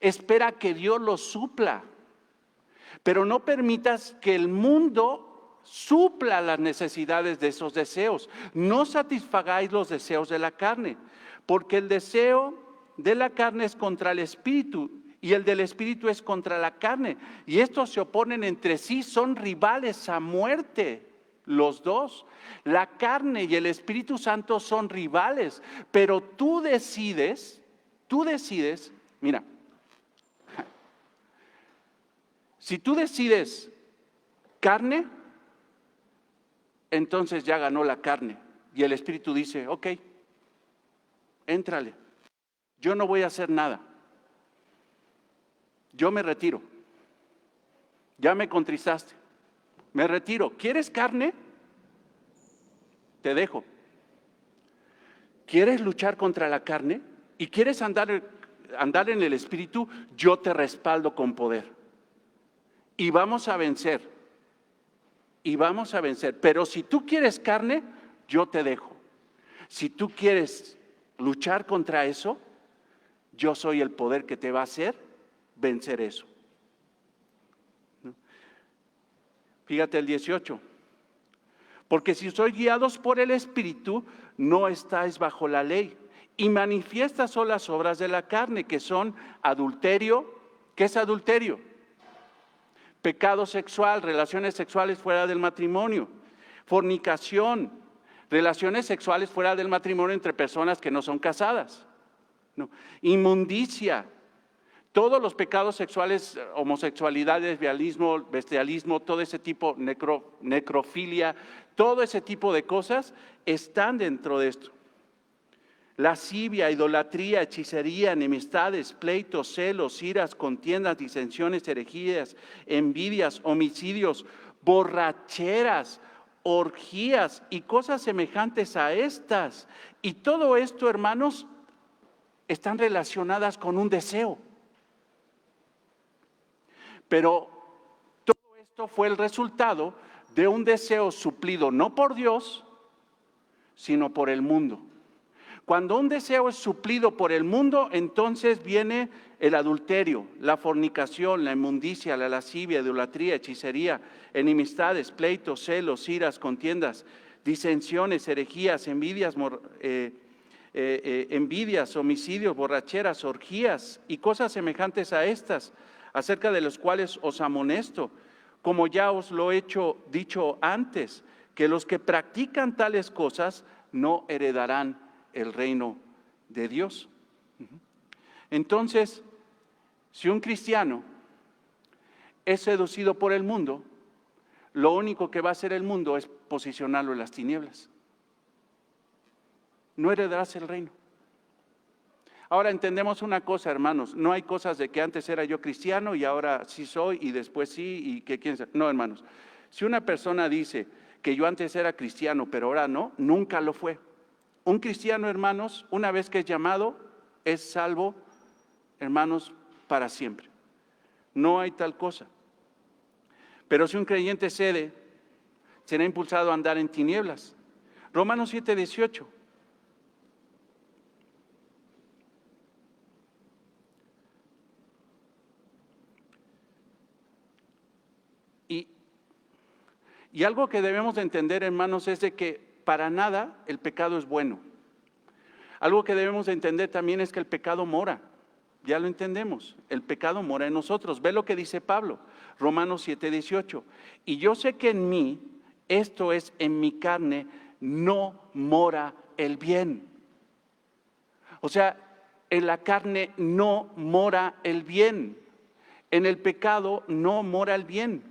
espera que Dios los supla, pero no permitas que el mundo supla las necesidades de esos deseos. No satisfagáis los deseos de la carne, porque el deseo de la carne es contra el espíritu y el del espíritu es contra la carne. Y estos se oponen entre sí, son rivales a muerte. Los dos, la carne y el Espíritu Santo son rivales, pero tú decides, mira, si tú decides carne, entonces ya ganó la carne. Y el Espíritu dice, ok, éntrale, yo no voy a hacer nada, yo me retiro, ya me contristaste, me retiro. ¿Quieres carne? Te dejo. ¿Quieres luchar contra la carne? ¿Y quieres andar en el Espíritu? Yo te respaldo con poder. Y vamos a vencer. Pero si tú quieres carne, yo te dejo. Si tú quieres luchar contra eso, yo soy el poder que te va a hacer vencer eso. Fíjate el 18. Porque si sois guiados por el Espíritu, no estáis bajo la ley. Y manifiestas son las obras de la carne, que son adulterio. ¿Qué es adulterio? Pecado sexual, relaciones sexuales fuera del matrimonio. Fornicación, relaciones sexuales fuera del matrimonio entre personas que no son casadas. No. Inmundicia. Todos los pecados sexuales, homosexualidad, lesbianismo, bestialismo, todo ese tipo, necrofilia, todo ese tipo de cosas están dentro de esto. Lascivia, idolatría, hechicería, enemistades, pleitos, celos, iras, contiendas, disensiones, herejías, envidias, homicidios, borracheras, orgías y cosas semejantes a estas. Y todo esto, hermanos, están relacionadas con un deseo. Pero todo esto fue el resultado de un deseo suplido no por Dios, sino por el mundo. Cuando un deseo es suplido por el mundo, entonces viene el adulterio, la fornicación, la inmundicia, la lascivia, idolatría, hechicería, enemistades, pleitos, celos, iras, contiendas, disensiones, herejías, envidias, homicidios, borracheras, orgías y cosas semejantes a estas, acerca de los cuales os amonesto, como ya os lo he dicho antes, que los que practican tales cosas no heredarán el reino de Dios. Entonces, si un cristiano es seducido por el mundo, lo único que va a hacer el mundo es posicionarlo en las tinieblas. No heredarás el reino. Ahora entendemos una cosa, hermanos, no hay cosas de que antes era yo cristiano y ahora sí soy y después sí y que quién sabe. No, hermanos, si una persona dice que yo antes era cristiano pero ahora no, nunca lo fue. Un cristiano, hermanos, una vez que es llamado, es salvo, hermanos, para siempre. No hay tal cosa. Pero si un creyente cede, será impulsado a andar en tinieblas. Romanos 7:18. Y algo que debemos de entender, hermanos, es de que para nada el pecado es bueno. Algo que debemos de entender también es que el pecado mora. Ya lo entendemos, el pecado mora en nosotros. Ve lo que dice Pablo, Romanos 7:18. Y yo sé que en mí, esto es en mi carne, no mora el bien. O sea, en la carne no mora el bien. En el pecado no mora el bien.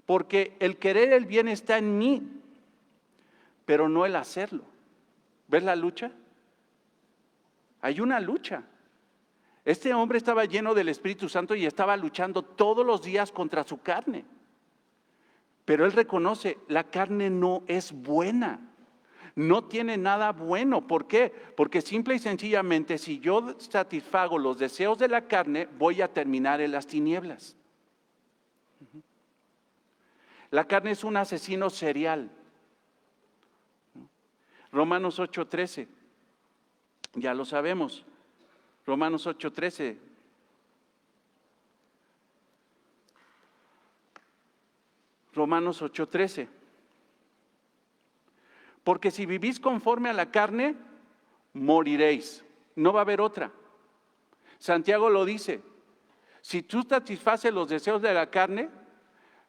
Porque el querer el bien está en mí, pero no el hacerlo. ¿Ves la lucha? Hay una lucha. Este hombre estaba lleno del Espíritu Santo y estaba luchando todos los días contra su carne. Pero él reconoce, la carne no es buena. No tiene nada bueno. ¿Por qué? Porque simple y sencillamente, si yo satisfago los deseos de la carne, voy a terminar en las tinieblas. La carne es un asesino serial. Romanos 8:13, ya lo sabemos. Romanos 8:13. Romanos 8:13. Porque si vivís conforme a la carne, moriréis. No va a haber otra. Santiago lo dice. Si tú satisfaces los deseos de la carne,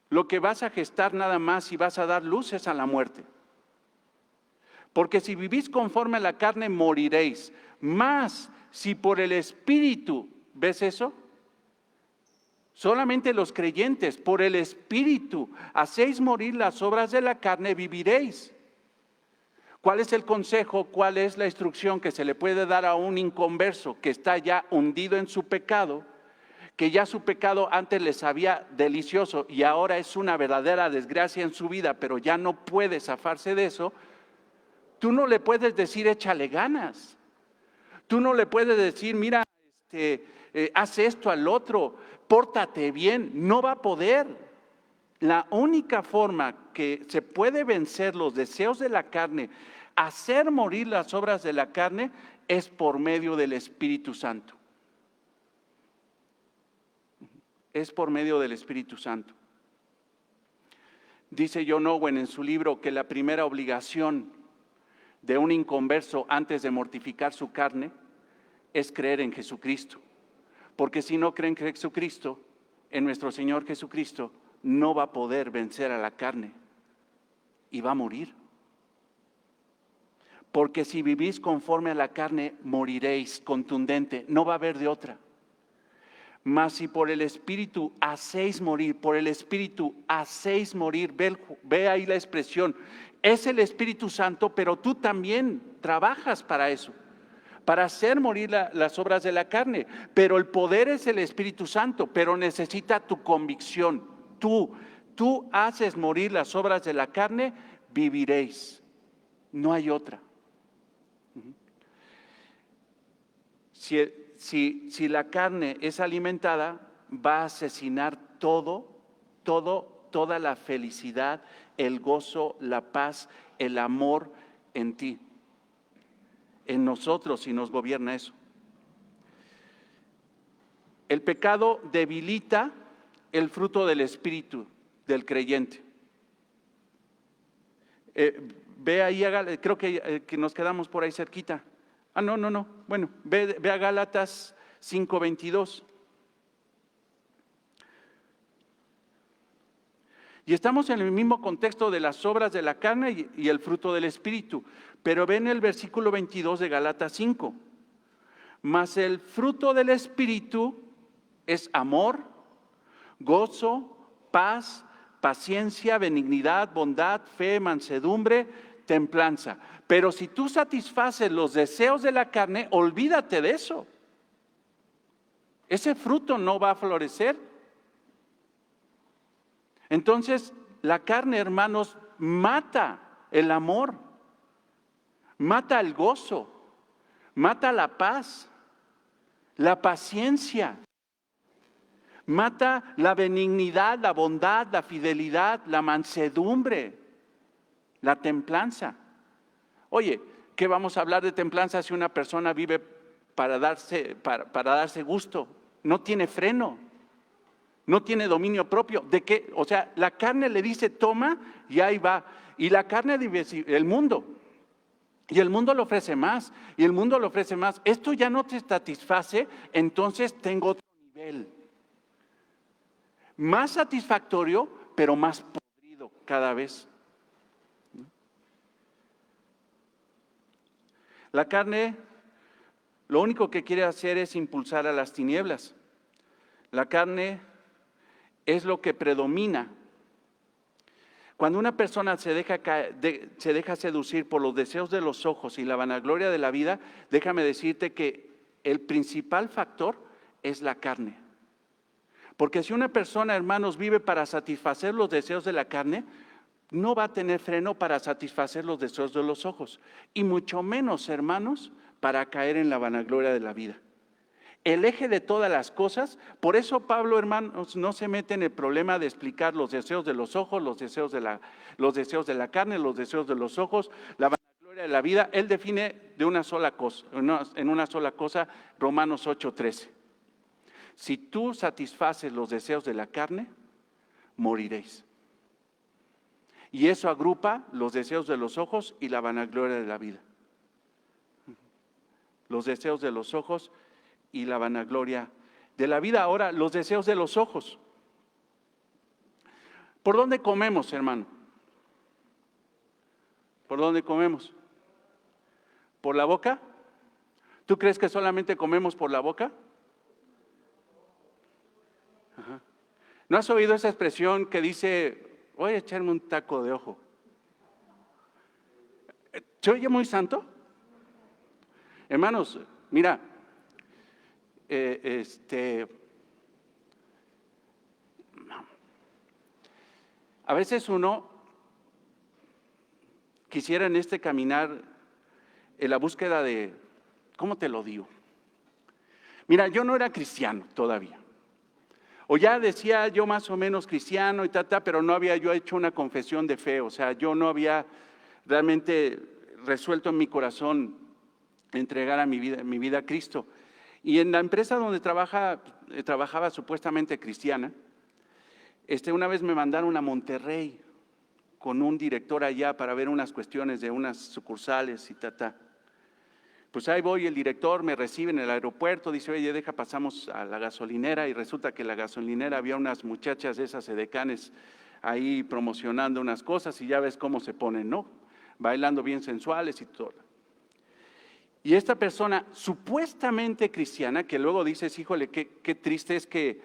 lo que vas a gestar nada más y vas a dar luces a la muerte. Porque si vivís conforme a la carne, moriréis. Mas, si por el Espíritu, ¿ves eso? Solamente los creyentes, por el Espíritu, hacéis morir las obras de la carne, viviréis. ¿Cuál es el consejo? ¿Cuál es la instrucción que se le puede dar a un inconverso que está ya hundido en su pecado? Que ya su pecado antes le sabía delicioso y ahora es una verdadera desgracia en su vida, pero ya no puede zafarse de eso. Tú no le puedes decir échale ganas. Tú no le puedes decir mira, haz esto al otro, pórtate bien. No va a poder. La única forma que se puede vencer los deseos de la carne, hacer morir las obras de la carne, es por medio del Espíritu Santo. Es por medio del Espíritu Santo. Dice John Owen en su libro que la primera obligación de un inconverso antes de mortificar su carne es creer en Jesucristo. Porque si no creen en Jesucristo, en nuestro Señor Jesucristo, no va a poder vencer a la carne y va a morir. Porque si vivís conforme a la carne, moriréis, contundente, no va a haber de otra. Mas si por el Espíritu hacéis morir, por el Espíritu hacéis morir, ve ahí la expresión, es el Espíritu Santo, pero tú también trabajas para eso, para hacer morir las obras de la carne, pero el poder es el Espíritu Santo, pero necesita tu convicción. Tú haces morir las obras de la carne, viviréis, no hay otra. Si la carne es alimentada, va a asesinar toda la felicidad, el gozo, la paz, el amor en ti, en nosotros, si nos gobierna eso. El pecado debilita el fruto del Espíritu del creyente. Ve ahí, creo que nos quedamos por ahí cerquita. No. Bueno, ve a Gálatas 5:22. Y estamos en el mismo contexto de las obras de la carne y el fruto del Espíritu. Pero ven el versículo 22 de Gálatas 5. Mas el fruto del Espíritu es amor, gozo, paz, paciencia, benignidad, bondad, fe, mansedumbre, templanza. Pero si tú satisfaces los deseos de la carne, olvídate de eso. Ese fruto no va a florecer. Entonces, la carne, hermanos, mata el amor, mata el gozo, mata la paz, la paciencia, mata la benignidad, la bondad, la fidelidad, la mansedumbre, la templanza. Oye, ¿qué vamos a hablar de templanza si una persona vive para darse gusto? No tiene freno, no tiene dominio propio. ¿De qué? O sea, la carne le dice toma y ahí va. Y la carne el mundo. Y el mundo le ofrece más. Y el mundo le ofrece más. Esto ya no te satisface, entonces tengo otro nivel. Más satisfactorio, pero más podrido cada vez. La carne lo único que quiere hacer es impulsar a las tinieblas. La carne es lo que predomina. Cuando una persona se deja seducir por los deseos de los ojos y la vanagloria de la vida, déjame decirte que el principal factor es la carne. Porque si una persona, hermanos, vive para satisfacer los deseos de la carne, no va a tener freno para satisfacer los deseos de los ojos. Y mucho menos, hermanos, para caer en la vanagloria de la vida. El eje de todas las cosas, por eso Pablo, hermanos, no se mete en el problema de explicar los deseos de los ojos, los deseos de la carne, los deseos de los ojos, la vanagloria de la vida. Él define de una sola cosa, en una sola cosa, Romanos 8:13. Si tú satisfaces los deseos de la carne, moriréis. Y eso agrupa los deseos de los ojos y la vanagloria de la vida. Los deseos de los ojos y la vanagloria de la vida. Ahora, los deseos de los ojos. ¿Por dónde comemos, hermano? ¿Por dónde comemos? ¿Por la boca? ¿Tú crees que solamente comemos por la boca? Ajá. ¿No has oído esa expresión que dice, voy a echarme un taco de ojo? ¿Se oye muy santo? Hermanos, mira, a veces uno quisiera en este caminar en la búsqueda de, ¿cómo te lo digo? Mira, yo no era cristiano todavía. O ya decía yo más o menos cristiano y pero no había yo hecho una confesión de fe. O sea, yo no había realmente resuelto en mi corazón entregar a mi vida a Cristo. Y en la empresa donde trabajaba supuestamente cristiana, una vez me mandaron a Monterrey con un director allá para ver unas cuestiones de unas sucursales y Pues ahí voy, el director me recibe en el aeropuerto, dice, oye, pasamos a la gasolinera, y resulta que en la gasolinera había unas muchachas de esas edecanes ahí promocionando unas cosas, y ya ves cómo se ponen, ¿no? Bailando bien sensuales y todo. Y esta persona supuestamente cristiana, que luego dices, híjole, qué triste es que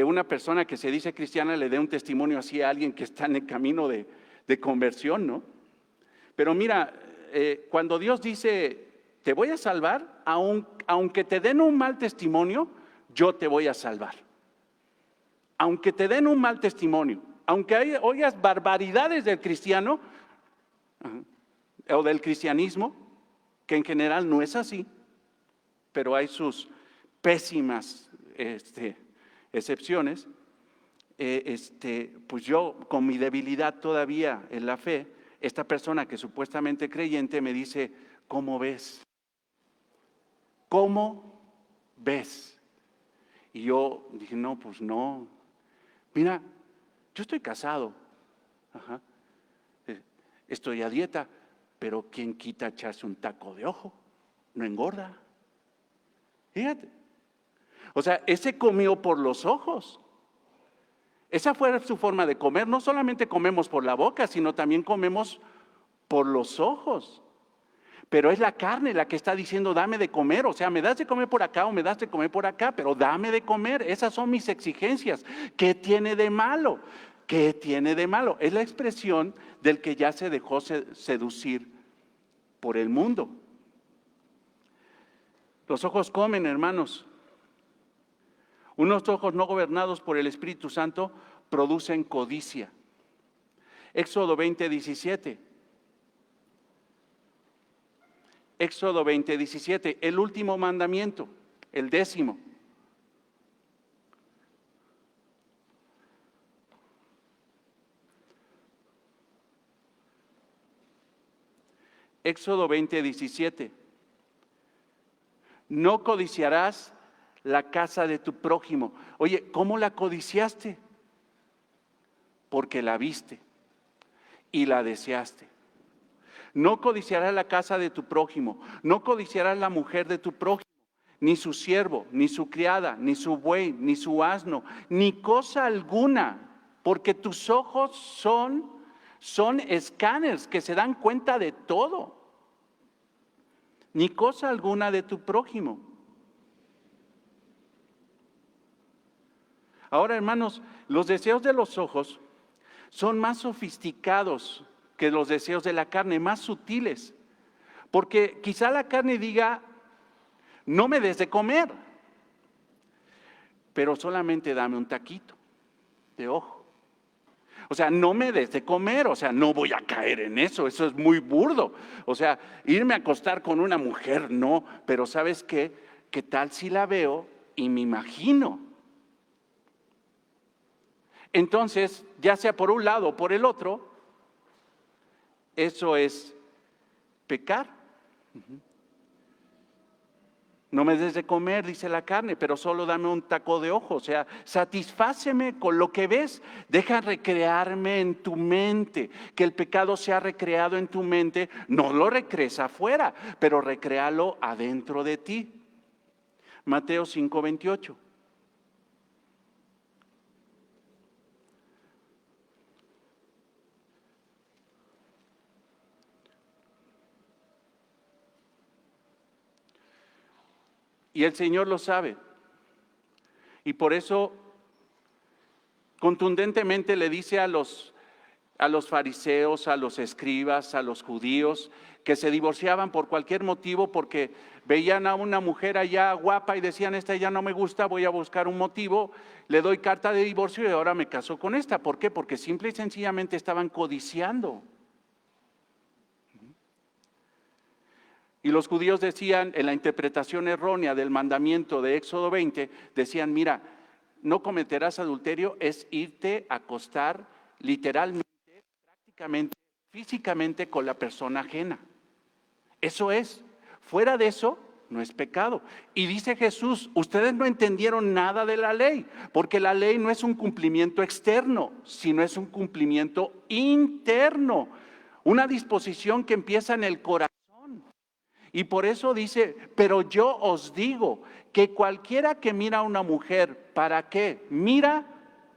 una persona que se dice cristiana le dé un testimonio así a alguien que está en el camino de conversión, ¿no? Pero mira, cuando Dios dice, te voy a salvar, aunque te den un mal testimonio, yo te voy a salvar. Aunque te den un mal testimonio, aunque oigas barbaridades del cristiano o del cristianismo, que en general no es así, pero hay sus pésimas excepciones, pues yo con mi debilidad todavía en la fe, esta persona que supuestamente creyente me dice, ¿cómo ves? ¿Cómo ves? Y yo dije, no, pues no. Mira, yo estoy casado, estoy a dieta, pero ¿quién quita echarse un taco de ojo? No engorda. Fíjate. O sea, ese comió por los ojos. Esa fue su forma de comer. No solamente comemos por la boca, sino también comemos por los ojos. Pero es la carne la que está diciendo, dame de comer. O sea, me das de comer por acá o me das de comer por acá, pero dame de comer. Esas son mis exigencias. ¿Qué tiene de malo? ¿Qué tiene de malo? Es la expresión del que ya se dejó seducir por el mundo. Los ojos comen, hermanos. Unos ojos no gobernados por el Espíritu Santo producen codicia. Éxodo 20:17. Éxodo 20:17, el último mandamiento, el 10º. Éxodo 20:17. No codiciarás la casa de tu prójimo. Oye, ¿cómo la codiciaste? Porque la viste y la deseaste. No codiciarás la casa de tu prójimo, no codiciarás la mujer de tu prójimo, ni su siervo, ni su criada, ni su buey, ni su asno, ni cosa alguna, porque tus ojos son escáneres que se dan cuenta de todo. ni cosa alguna de tu prójimo. Ahora, hermanos, los deseos de los ojos son más sofisticados que los deseos de la carne, más sutiles. Porque quizá la carne diga, no me des de comer, pero solamente dame un taquito de ojo. O sea, no me des de comer, o sea, no voy a caer en eso es muy burdo. O sea, irme a acostar con una mujer, no, pero ¿sabes qué? ¿Qué tal si la veo y me imagino? Entonces, ya sea por un lado o por el otro, eso es pecar. No me des de comer, dice la carne, pero solo dame un taco de ojo. O sea, satisfáceme con lo que ves. Deja recrearme en tu mente. Que el pecado sea recreado en tu mente. No lo recrees afuera, pero recréalo adentro de ti. Mateo 5:28. Y el Señor lo sabe. Y por eso contundentemente le dice a los fariseos, a los escribas, a los judíos, que se divorciaban por cualquier motivo porque veían a una mujer allá guapa y decían, esta ya no me gusta, voy a buscar un motivo, le doy carta de divorcio y ahora me caso con esta. ¿Por qué? Porque simple y sencillamente estaban codiciando. Y los judíos decían, en la interpretación errónea del mandamiento de Éxodo 20, decían, mira, no cometerás adulterio, es irte a acostar literalmente, prácticamente, físicamente con la persona ajena. Eso es. Fuera de eso, no es pecado. Y dice Jesús, ustedes no entendieron nada de la ley, porque la ley no es un cumplimiento externo, sino es un cumplimiento interno. Una disposición que empieza en el corazón. Y por eso dice, pero yo os digo que cualquiera que mira a una mujer, ¿para qué? Mira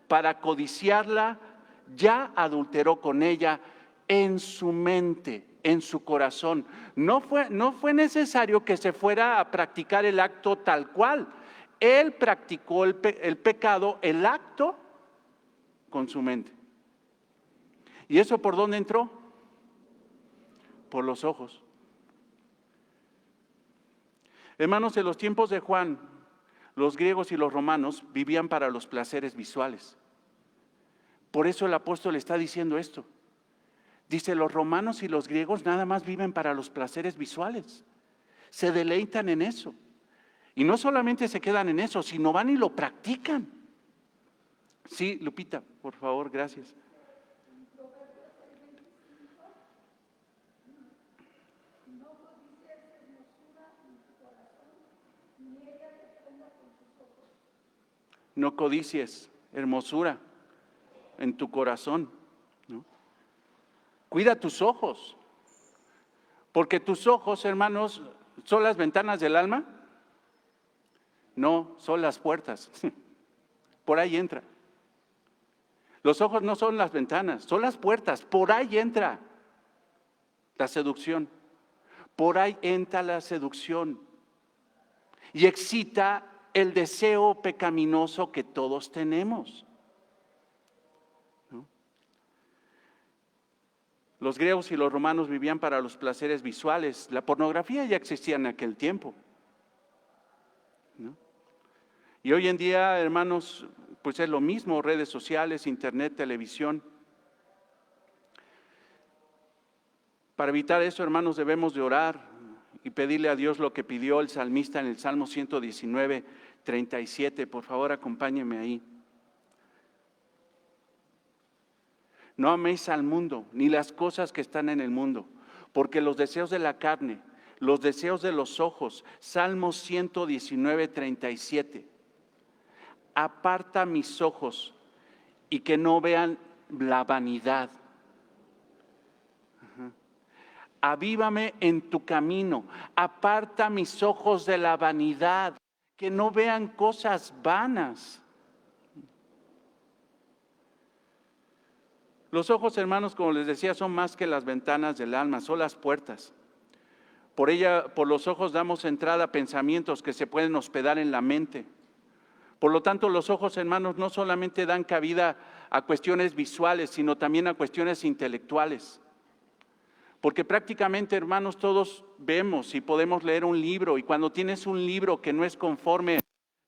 para codiciarla, ya adulteró con ella en su mente, en su corazón. No fue necesario que se fuera a practicar el acto tal cual. Él practicó el pecado, el acto, con su mente. ¿Y eso por dónde entró? Por los ojos. Hermanos, en los tiempos de Juan, los griegos y los romanos vivían para los placeres visuales. Por eso el apóstol está diciendo esto. Dice, los romanos y los griegos nada más viven para los placeres visuales. Se deleitan en eso. Y no solamente se quedan en eso, sino van y lo practican. Sí, Lupita, por favor, gracias. No codicies hermosura en tu corazón, ¿no? Cuida tus ojos, porque tus ojos, hermanos, ¿son las ventanas del alma? No, son las puertas. Por ahí entra. Los ojos no son las ventanas, son las puertas. Por ahí entra la seducción. Por ahí entra la seducción. Y excita el deseo pecaminoso que todos tenemos. ¿No? Los griegos y los romanos vivían para los placeres visuales. La pornografía ya existía en aquel tiempo. ¿No? Y hoy en día, hermanos, pues es lo mismo, redes sociales, internet, televisión. Para evitar eso, hermanos, debemos de orar y pedirle a Dios lo que pidió el salmista en el Salmo 119, 37. Por favor, acompáñenme ahí. No améis al mundo, ni las cosas que están en el mundo, porque los deseos de la carne, los deseos de los ojos, Salmo 119, 37. Aparta mis ojos y que no vean la vanidad. Avívame en tu camino, aparta mis ojos de la vanidad, que no vean cosas vanas. Los ojos, hermanos, como les decía, son más que las ventanas del alma, son las puertas. Por los ojos damos entrada a pensamientos que se pueden hospedar en la mente. Por lo tanto, los ojos, hermanos, no solamente dan cabida a cuestiones visuales, sino también a cuestiones intelectuales. Porque prácticamente, hermanos, todos vemos y podemos leer un libro, y cuando tienes un libro que no es conforme,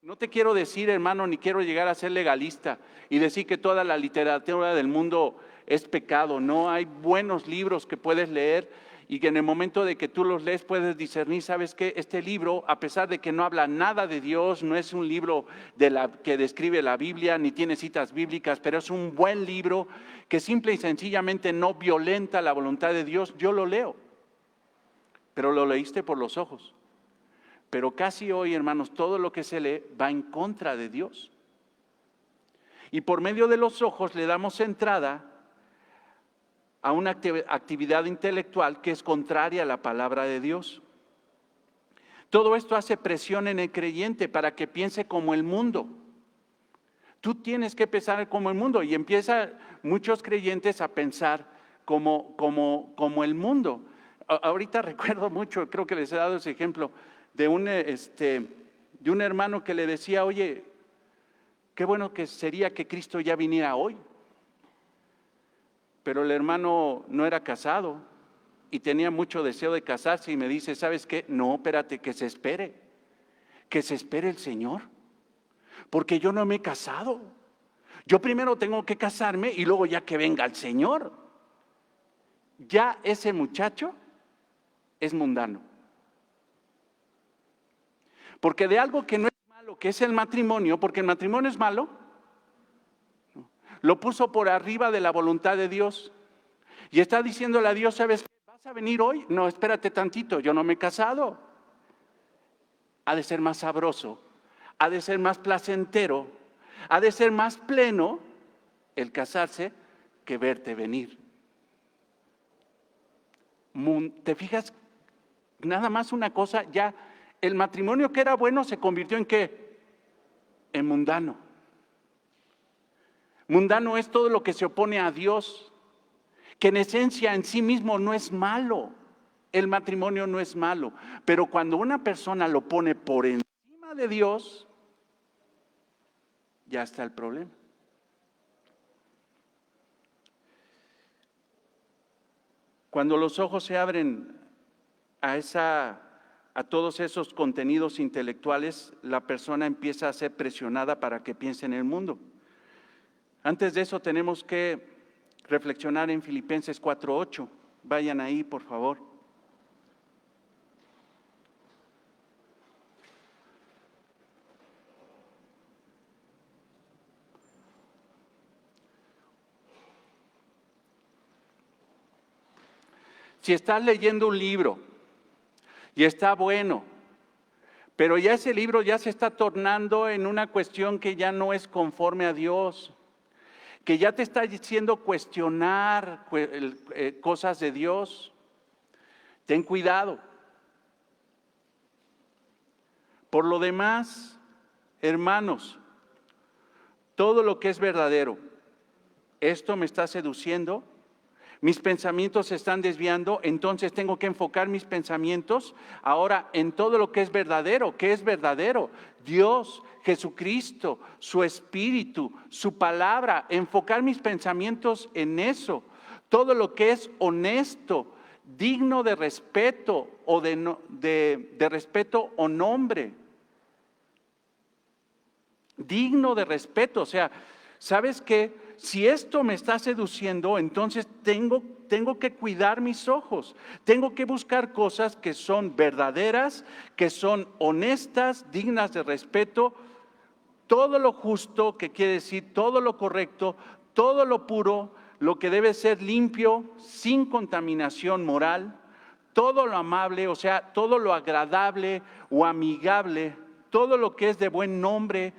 no te quiero decir, hermano, ni quiero llegar a ser legalista y decir que toda la literatura del mundo es pecado. No, hay buenos libros que puedes leer y que en el momento de que tú los lees puedes discernir, ¿sabes qué? Este libro, a pesar de que no habla nada de Dios, no es un libro que describe la Biblia, ni tiene citas bíblicas, pero es un buen libro que simple y sencillamente no violenta la voluntad de Dios. Yo lo leo, pero lo leíste por los ojos. Pero casi hoy, hermanos, todo lo que se lee va en contra de Dios. Y por medio de los ojos le damos entrada a una actividad intelectual que es contraria a la palabra de Dios. Todo esto hace presión en el creyente para que piense como el mundo. Tú tienes que pensar como el mundo, y empiezan muchos creyentes a pensar como el mundo. Ahorita recuerdo mucho, creo que les he dado ese ejemplo, de un hermano que le decía, oye, qué bueno que sería que Cristo ya viniera hoy. Pero el hermano no era casado y tenía mucho deseo de casarse, y me dice, ¿sabes qué? No, espérate, que se espere el Señor, porque yo no me he casado. Yo primero tengo que casarme y luego ya que venga el Señor. Ya ese muchacho es mundano. Porque de algo que no es malo, que es el matrimonio, porque el matrimonio es malo, lo puso por arriba de la voluntad de Dios. Y está diciéndole a Dios, ¿sabes qué? ¿Vas a venir hoy? No, espérate tantito, yo no me he casado. Ha de ser más sabroso, ha de ser más placentero, ha de ser más pleno el casarse que verte venir. ¿Te fijas? Nada más una cosa, ya el matrimonio que era bueno se convirtió en ¿qué? En mundano. Mundano es todo lo que se opone a Dios, que en esencia en sí mismo no es malo. El matrimonio no es malo, pero cuando una persona lo pone por encima de Dios, ya está el problema. Cuando los ojos se abren a todos esos contenidos intelectuales, la persona empieza a ser presionada para que piense en el mundo. Antes de eso tenemos que reflexionar en Filipenses 4:8. Vayan ahí, por favor. Si estás leyendo un libro y está bueno, pero ya ese libro ya se está tornando en una cuestión que ya no es conforme a Dios, que ya te está haciendo cuestionar cosas de Dios, ten cuidado. Por lo demás, hermanos, todo lo que es verdadero, esto me está seduciendo, mis pensamientos se están desviando, entonces tengo que enfocar mis pensamientos ahora en todo lo que es verdadero. ¿Qué es verdadero? Dios, Jesucristo, su Espíritu, su palabra, enfocar mis pensamientos en eso. Todo lo que es honesto, digno de respeto o de respeto o nombre. Digno de respeto, o sea, ¿sabes qué? Si esto me está seduciendo, entonces tengo que cuidar mis ojos. Tengo que buscar cosas que son verdaderas, que son honestas, dignas de respeto. Todo lo justo, que quiere decir todo lo correcto, todo lo puro, lo que debe ser limpio, sin contaminación moral. Todo lo amable, o sea, todo lo agradable o amigable. Todo lo que es de buen nombre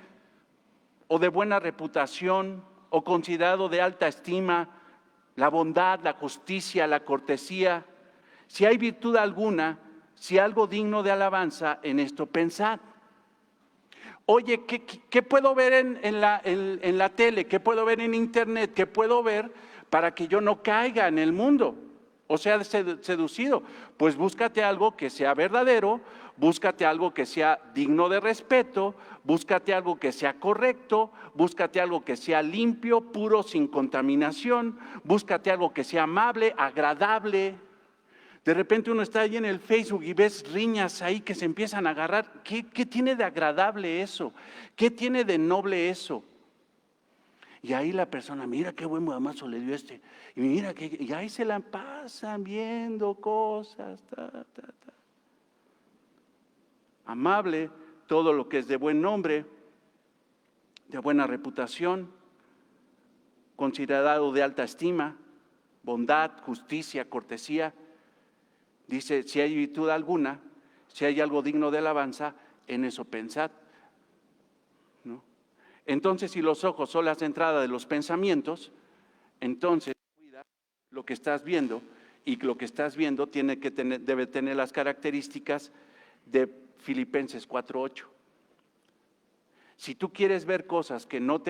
o de buena reputación, o considerado de alta estima, la bondad, la justicia, la cortesía. Si hay virtud alguna, si algo digno de alabanza, en esto pensad. Oye, ¿qué puedo ver en la tele? ¿Qué puedo ver en internet? ¿Qué puedo ver para que yo no caiga en el mundo? o sea seducido. Pues búscate algo que sea verdadero, búscate algo que sea digno de respeto, búscate algo que sea correcto, búscate algo que sea limpio, puro, sin contaminación, búscate algo que sea amable, agradable. De repente uno está ahí en el Facebook y ves riñas ahí que se empiezan a agarrar. ¿Qué tiene de agradable eso? ¿Qué tiene de noble eso? Y ahí la persona, mira qué buen muamazo le dio este. Y mira y ahí se la pasan viendo cosas. Amable, todo lo que es de buen nombre, de buena reputación, considerado de alta estima, bondad, justicia, cortesía. Dice, si hay virtud alguna, si hay algo digno de alabanza, en eso pensad. ¿No? Entonces, si los ojos son las entradas de los pensamientos, entonces cuida lo que estás viendo, y lo que estás viendo debe tener las características de Filipenses 4:8. Si tú quieres ver cosas que no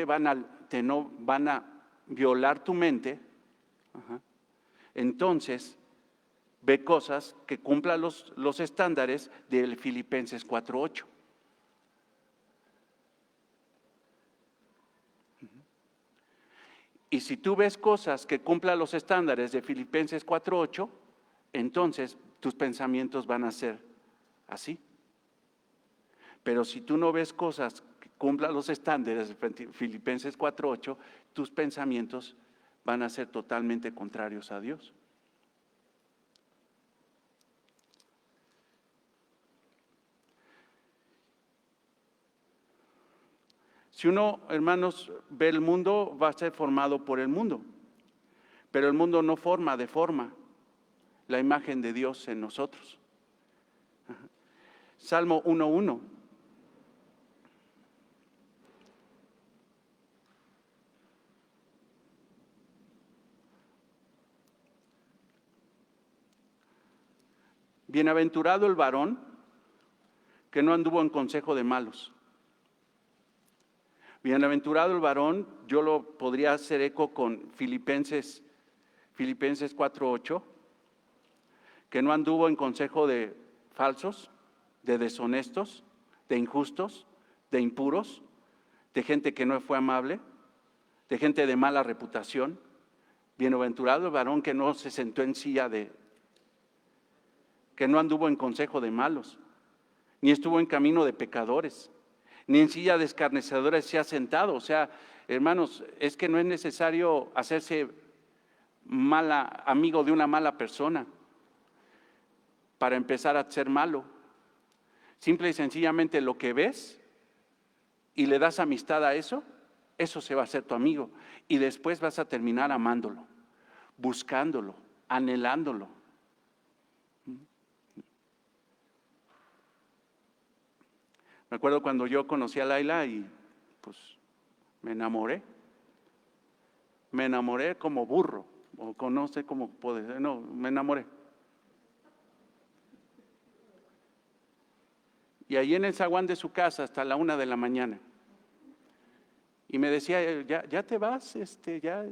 van a violar tu mente, entonces ve cosas que cumplan los estándares del Filipenses 4:8. Y si tú ves cosas que cumplan los estándares de Filipenses 4:8, entonces tus pensamientos van a ser así. Pero si tú no ves cosas que cumplan los estándares de Filipenses 4:8, tus pensamientos van a ser totalmente contrarios a Dios. Si uno, hermanos, ve el mundo, va a ser formado por el mundo. Pero el mundo no deforma la imagen de Dios en nosotros. Salmo 1:1. Bienaventurado el varón que no anduvo en consejo de malos. Bienaventurado el varón, yo lo podría hacer eco con Filipenses 4:8, que no anduvo en consejo de falsos, de deshonestos, de injustos, de impuros, de gente que no fue amable, de gente de mala reputación. Bienaventurado el varón que no se sentó en silla que no anduvo en consejo de malos, ni estuvo en camino de pecadores, ni en silla de escarnecedores se ha sentado. O sea, hermanos, es que no es necesario hacerse amigo de una mala persona para empezar a ser malo. Simple y sencillamente lo que ves y le das amistad a eso se va a hacer tu amigo. Y después vas a terminar amándolo, buscándolo, anhelándolo. Me acuerdo cuando yo conocí a Laila y pues me enamoré como burro, o no sé cómo puede ser, no, me enamoré. Y allí en el zaguán de su casa hasta la 1 de la mañana. Y me decía, ya te vas, ya.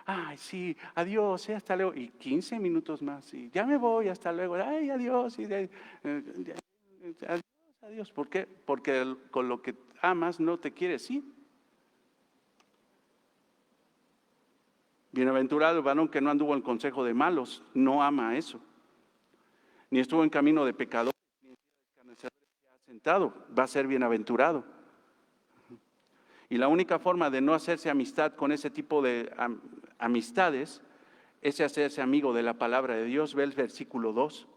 Ay, sí, adiós, hasta luego. Y 15 minutos más, y ya me voy, hasta luego. Ay, adiós, adiós. ¿Por qué? Porque con lo que amas no te quieres ir. Bienaventurado el varón que no anduvo en consejo de malos, no ama eso. Ni estuvo en camino de pecadores, ni en escarnecedores se ha sentado, va a ser bienaventurado. Y la única forma de no hacerse amistad con ese tipo de amistades es hacerse amigo de la palabra de Dios. Ve el versículo 2.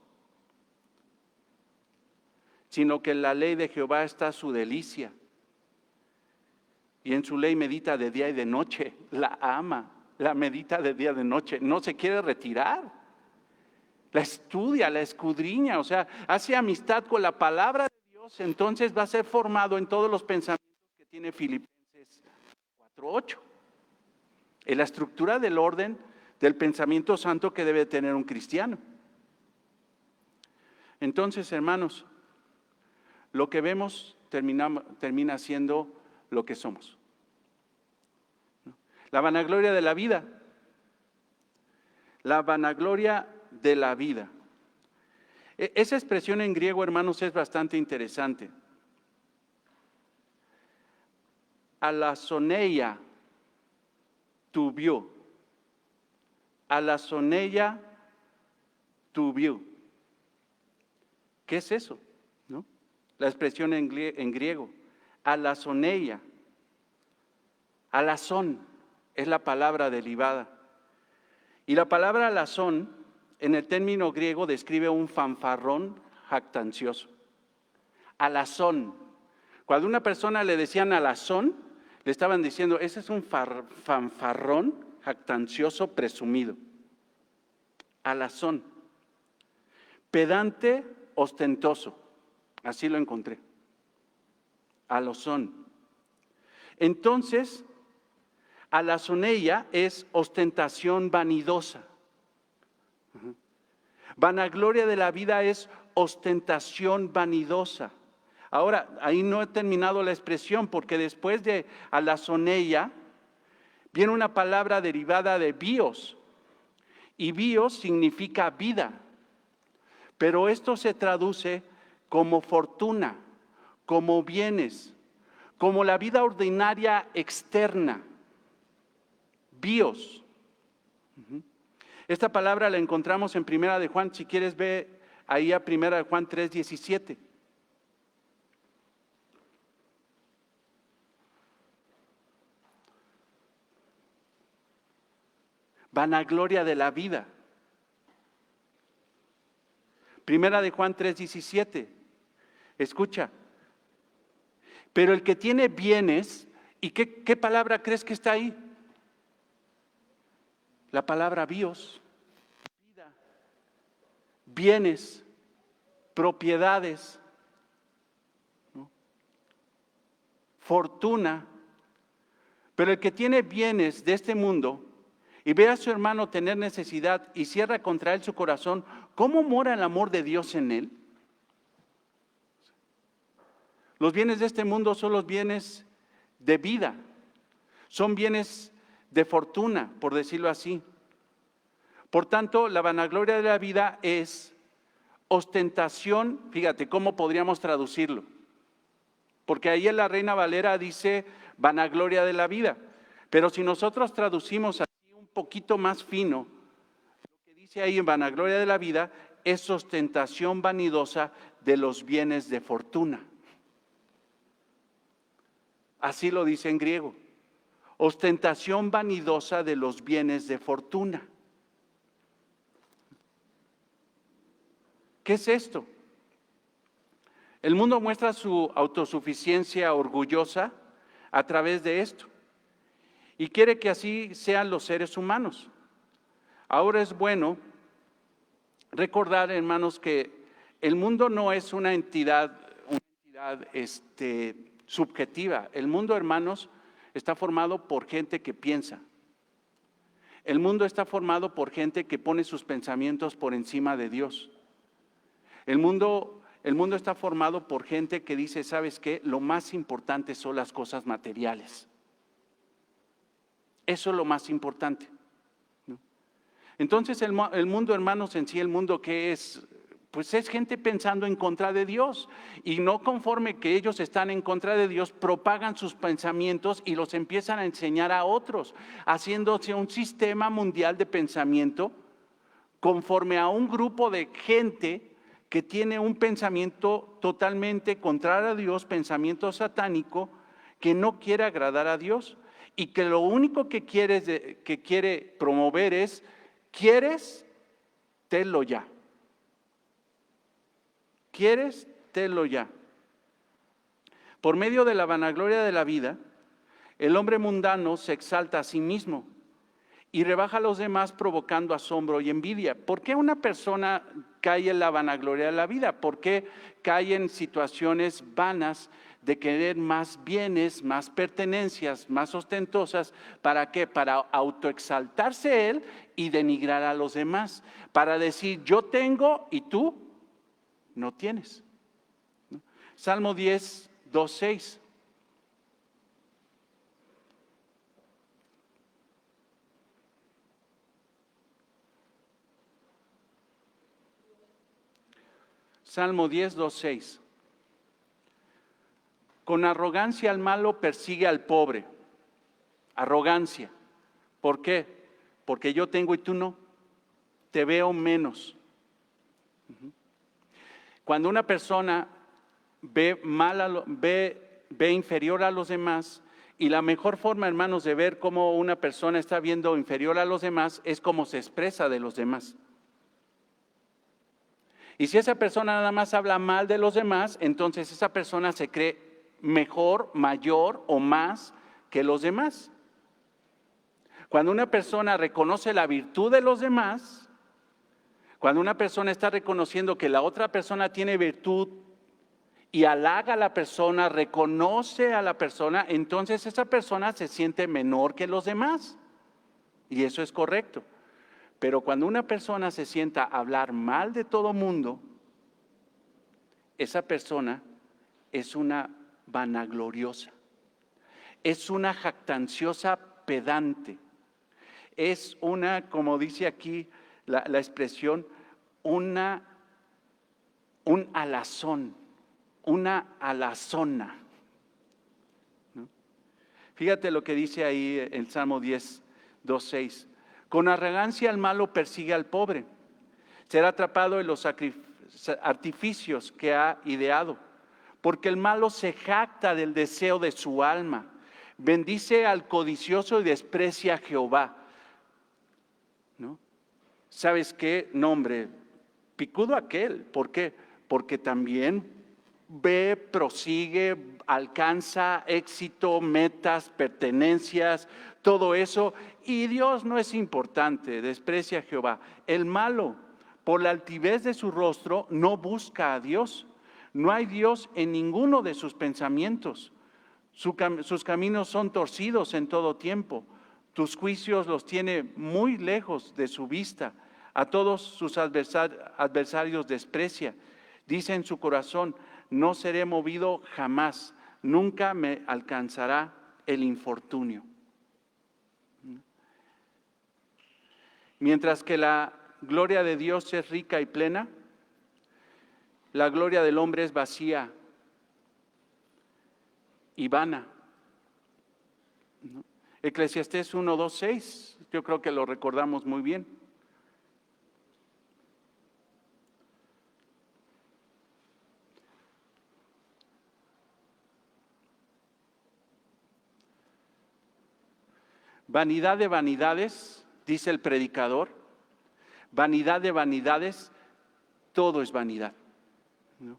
Sino que en la ley de Jehová está su delicia, y en su ley medita de día y de noche. La ama, la medita de día y de noche, no se quiere retirar, la estudia, la escudriña, o sea, hace amistad con la palabra de Dios. Entonces va a ser formado en todos los pensamientos que tiene Filipenses 4:8, en la estructura del orden del pensamiento santo que debe tener un cristiano. Entonces, hermanos, lo que vemos termina siendo lo que somos. La vanagloria de la vida. La vanagloria de la vida. Esa expresión en griego, hermanos, es bastante interesante. Alazoneia tuvió. Alazoneia tuvió. ¿Qué es eso? ¿No? La expresión en griego. Alazoneia. Alazón es la palabra derivada. Y la palabra alazón en el término griego describe un fanfarrón jactancioso. Alazón. Cuando a una persona le decían alazón, le estaban diciendo, ese es un fanfarrón jactancioso presumido. Alazón. Pedante, ostentoso. Así lo encontré. Alazón. Entonces, alazoneia es ostentación vanidosa. Vanagloria de la vida es ostentación vanidosa. Ahora, ahí no he terminado la expresión porque después de alazoneia viene una palabra derivada de bios. Y bios significa vida. Pero esto se traduce como fortuna, como bienes, como la vida ordinaria externa. Bios. Esta palabra la encontramos en Primera de Juan, si quieres ve ahí a Primera de Juan 3:17. Vanagloria de la vida. Primera de Juan 3:17. Escucha. Pero el que tiene bienes, ¿y qué palabra crees que está ahí? La palabra bios. Vida. Bienes. Propiedades. ¿No? Fortuna. Pero el que tiene bienes de este mundo y ve a su hermano tener necesidad y cierra contra él su corazón, ¿cómo mora el amor de Dios en él? Los bienes de este mundo son los bienes de vida, son bienes de fortuna, por decirlo así. Por tanto, la vanagloria de la vida es ostentación, fíjate, ¿cómo podríamos traducirlo? Porque ahí en la Reina Valera dice vanagloria de la vida, pero si nosotros traducimos así un poquito más fino, lo que dice ahí en vanagloria de la vida es ostentación vanidosa de los bienes de fortuna. Así lo dice en griego. Ostentación vanidosa de los bienes de fortuna. ¿Qué es esto? El mundo muestra su autosuficiencia orgullosa a través de esto y quiere que así sean los seres humanos. Ahora es bueno recordar, hermanos, que el mundo no es una entidad subjetiva. El mundo, hermanos, está formado por gente que piensa. El mundo está formado por gente que pone sus pensamientos por encima de Dios. El mundo está formado por gente que dice, ¿sabes qué? Lo más importante son las cosas materiales. Eso es lo más importante. Entonces el mundo, hermanos, en sí, el mundo que es, pues es gente pensando en contra de Dios y no conforme que ellos están en contra de Dios, propagan sus pensamientos y los empiezan a enseñar a otros, haciéndose un sistema mundial de pensamiento conforme a un grupo de gente que tiene un pensamiento totalmente contrario a Dios, pensamiento satánico, que no quiere agradar a Dios y que lo único que quiere promover es, ¿quieres? Tenlo ya. ¿Quieres? Tenlo ya. Por medio de la vanagloria de la vida, el hombre mundano se exalta a sí mismo y rebaja a los demás provocando asombro y envidia. ¿Por qué una persona cae en la vanagloria de la vida? ¿Por qué cae en situaciones vanas de querer más bienes, más pertenencias, más ostentosas? ¿Para qué? Para autoexaltarse él y denigrar a los demás. Para decir, yo tengo y tú no tienes. Salmo 10, 2, 6. Salmo 10, 2, 6. Con arrogancia el malo persigue al pobre. Arrogancia. ¿Por qué? Porque yo tengo y tú no. Te veo menos. Cuando una persona ve inferior a los demás, y la mejor forma, hermanos, de ver cómo una persona está viendo inferior a los demás es cómo se expresa de los demás. Y si esa persona nada más habla mal de los demás, entonces esa persona se cree mejor, mayor o más que los demás. Cuando una persona reconoce la virtud de los demás, cuando una persona está reconociendo que la otra persona tiene virtud y halaga a la persona, reconoce a la persona, entonces esa persona se siente menor que los demás. Y eso es correcto. Pero cuando una persona se sienta a hablar mal de todo mundo, esa persona es una vanagloriosa, es una jactanciosa pedante, es una, como dice aquí la expresión, un alazón, una alazona. ¿No? Fíjate lo que dice ahí en Salmo 10, 2, 6. Con arrogancia el malo persigue al pobre, será atrapado en los artificios que ha ideado, porque el malo se jacta del deseo de su alma, bendice al codicioso y desprecia a Jehová. ¿No? ¿Sabes qué? No, hombre, picudo aquel. ¿Por qué? Porque también ve, prosigue, alcanza éxito, metas, pertenencias, todo eso, y Dios no es importante, desprecia a Jehová. El malo, por la altivez de su rostro, no busca a Dios. No hay Dios en ninguno de sus pensamientos. Sus caminos son torcidos en todo tiempo. Tus juicios los tiene muy lejos de su vista. A todos sus adversarios desprecia. Dice en su corazón: no seré movido jamás, nunca me alcanzará el infortunio. Mientras que la gloria de Dios es rica y plena, la gloria del hombre es vacía y vana. Eclesiastés 1, 2, 6, yo creo que lo recordamos muy bien. Vanidad de vanidades, dice el predicador, vanidad de vanidades, todo es vanidad. ¿No?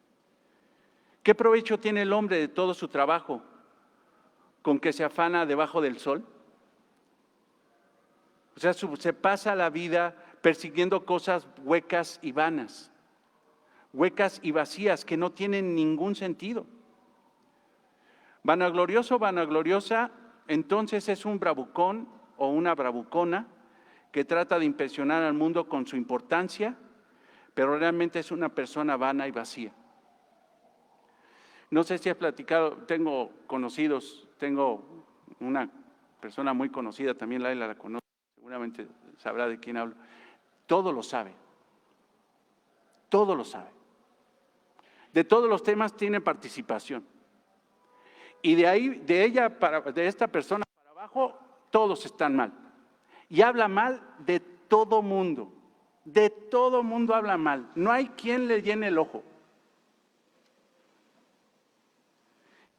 ¿Qué provecho tiene el hombre de todo su trabajo con que se afana debajo del sol? O sea, se pasa la vida persiguiendo cosas huecas y vanas, huecas y vacías que no tienen ningún sentido. Vanaglorioso, vanagloriosa, entonces es un bravucón o una bravucona que trata de impresionar al mundo con su importancia, pero realmente es una persona vana y vacía. No sé si has platicado, tengo conocidos, tengo una persona muy conocida, también Laila la conoce, seguramente sabrá de quién hablo. Todo lo sabe, todo lo sabe. De todos los temas tiene participación. Y de ahí, de esta persona para abajo, todos están mal. Y habla mal de todo mundo habla mal. No hay quien le llene el ojo.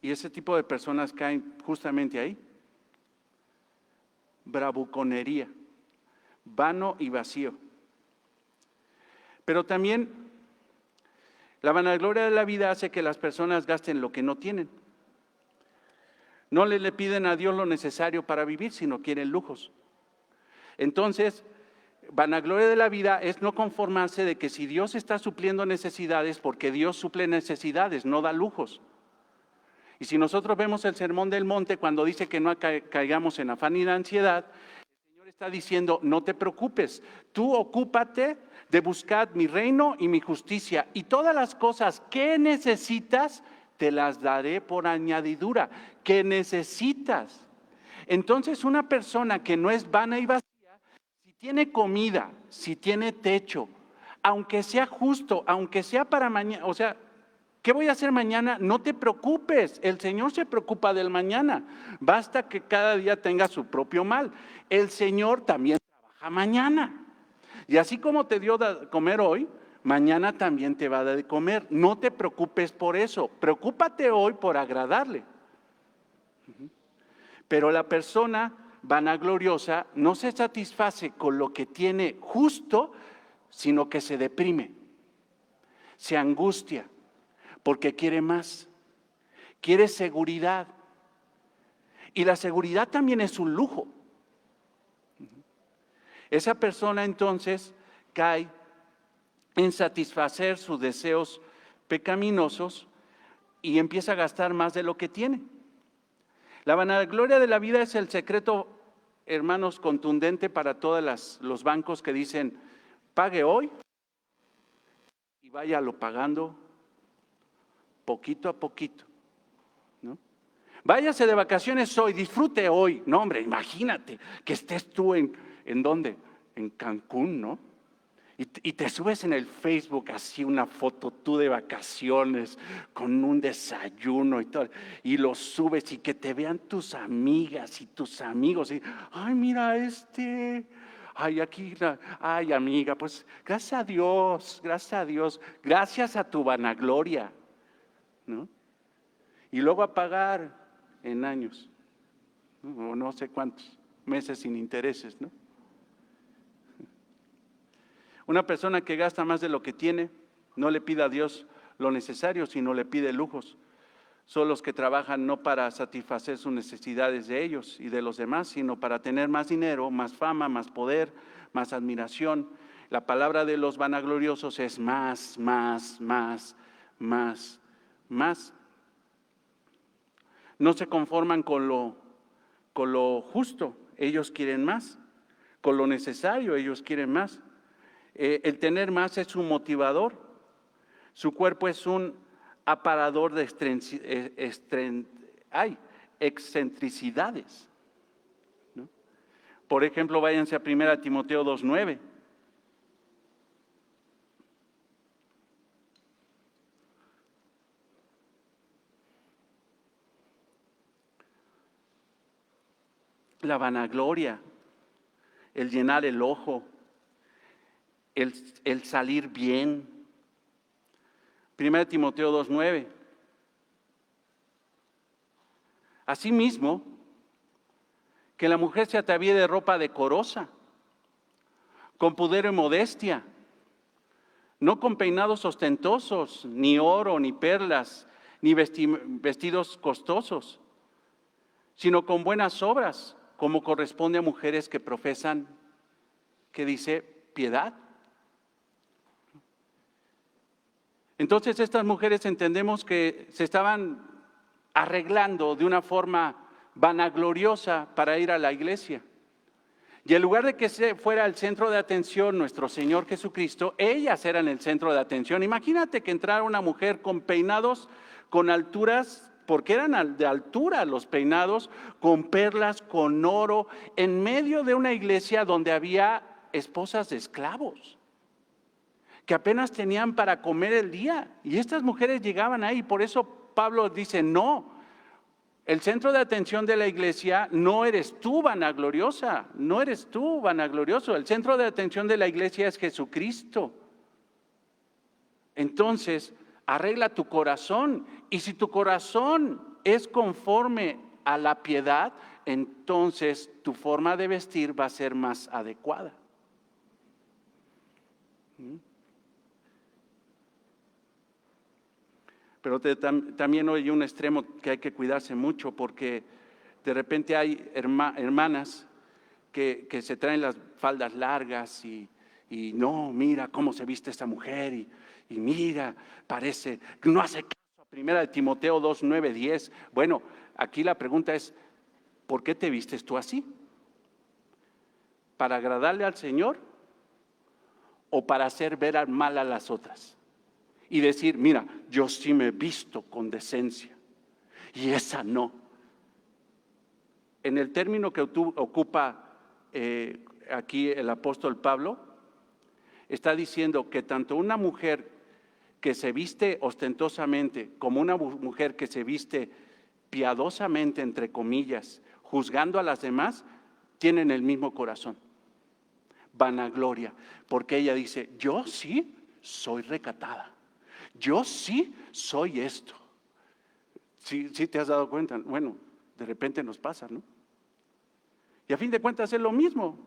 Y ese tipo de personas caen justamente ahí. Bravuconería, vano y vacío. Pero también la vanagloria de la vida hace que las personas gasten lo que no tienen. No le piden a Dios lo necesario para vivir, sino quieren lujos. Entonces, vanagloria de la vida es no conformarse de que si Dios está supliendo necesidades, porque Dios suple necesidades, no da lujos. Y si nosotros vemos el Sermón del Monte, cuando dice que no caigamos en afán y en ansiedad, el Señor está diciendo: no te preocupes, tú ocúpate de buscar mi reino y mi justicia, y todas las cosas que necesitas te las daré por añadidura. Que necesitas. Entonces, una persona que no es vana y vacía, si tiene comida, si tiene techo, aunque sea justo, aunque sea para mañana, o sea, ¿qué voy a hacer mañana? No te preocupes, el Señor se preocupa del mañana. Basta que cada día tenga su propio mal. El Señor también trabaja mañana. Y así como te dio de comer hoy, mañana también te va a dar de comer. No te preocupes por eso. Preocúpate hoy por agradarle. Pero la persona vanagloriosa no se satisface con lo que tiene justo, sino que se deprime, se angustia, porque quiere más, quiere seguridad. Y la seguridad también es un lujo. Esa persona entonces cae en satisfacer sus deseos pecaminosos y empieza a gastar más de lo que tiene. La vanagloria de la vida es el secreto, hermanos, contundente para todos los bancos que dicen, pague hoy y váyalo pagando poquito a poquito, ¿no? Váyase de vacaciones hoy, disfrute hoy. No, hombre, imagínate que estés tú ¿en dónde? En Cancún, ¿no? Y te subes en el Facebook así una foto tú de vacaciones con un desayuno y todo, y lo subes y que te vean tus amigas y tus amigos y, ay, mira ay, aquí, ay, amiga, pues gracias a Dios, gracias a tu vanagloria, ¿no? Y luego a pagar en años, ¿no? O no sé cuántos meses sin intereses, ¿no? Una persona que gasta más de lo que tiene, no le pide a Dios lo necesario, sino le pide lujos. Son los que trabajan no para satisfacer sus necesidades de ellos y de los demás, sino para tener más dinero, más fama, más poder, más admiración. La palabra de los vanagloriosos es más, más, más, más, más. No se conforman con lo justo, ellos quieren más. Con lo necesario, ellos quieren más. El tener más es un motivador. Su cuerpo es un aparador de excentricidades, ¿no? Por ejemplo, váyanse a 1 Timoteo 2:9. La vanagloria, el llenar el ojo, el salir bien. 1 Timoteo 2:9. Asimismo, que la mujer se atavíe de ropa decorosa, con pudor y modestia, no con peinados ostentosos, ni oro, ni perlas, ni vestidos costosos, sino con buenas obras, como corresponde a mujeres que profesan, que dice, piedad. Entonces estas mujeres entendemos que se estaban arreglando de una forma vanagloriosa para ir a la iglesia. Y en lugar de que fuera el centro de atención nuestro Señor Jesucristo, ellas eran el centro de atención. Imagínate que entrara una mujer con peinados, con alturas, porque eran de altura los peinados, con perlas, con oro, en medio de una iglesia donde había esposas de esclavos, que apenas tenían para comer el día. Y estas mujeres llegaban ahí, por eso Pablo dice, no, el centro de atención de la iglesia no eres tú, vanagloriosa, no eres tú, vanaglorioso. El centro de atención de la iglesia es Jesucristo. Entonces, arregla tu corazón. Y si tu corazón es conforme a la piedad, entonces tu forma de vestir va a ser más adecuada. Pero también hay un extremo que hay que cuidarse mucho, porque de repente hay hermanas que se traen las faldas largas y no, mira cómo se viste esta mujer y mira, parece, no hace caso a 1 Timoteo 2:9, 10. Bueno, aquí la pregunta es, ¿por qué te vistes tú así? ¿Para agradarle al Señor o para hacer ver mal a las otras? Y decir, mira, yo sí me he visto con decencia y esa no. En el término que ocupa aquí el apóstol Pablo, está diciendo que tanto una mujer que se viste ostentosamente como una mujer que se viste piadosamente, entre comillas, juzgando a las demás, tienen el mismo corazón. Vanagloria, porque ella dice, yo sí soy recatada, yo sí soy esto. Sí te has dado cuenta, bueno, de repente nos pasa, ¿no? Y a fin de cuentas es lo mismo.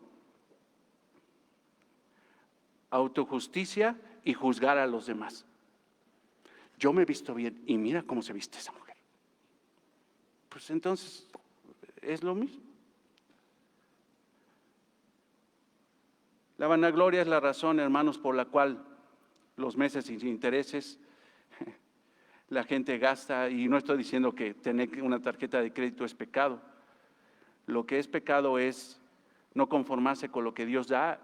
Autojusticia y juzgar a los demás. Yo me he visto bien y mira cómo se viste esa mujer. Pues entonces es lo mismo. La vanagloria es la razón, hermanos, por la cual los meses sin intereses la gente gasta, y no estoy diciendo que tener una tarjeta de crédito es pecado. Lo que es pecado es no conformarse con lo que Dios da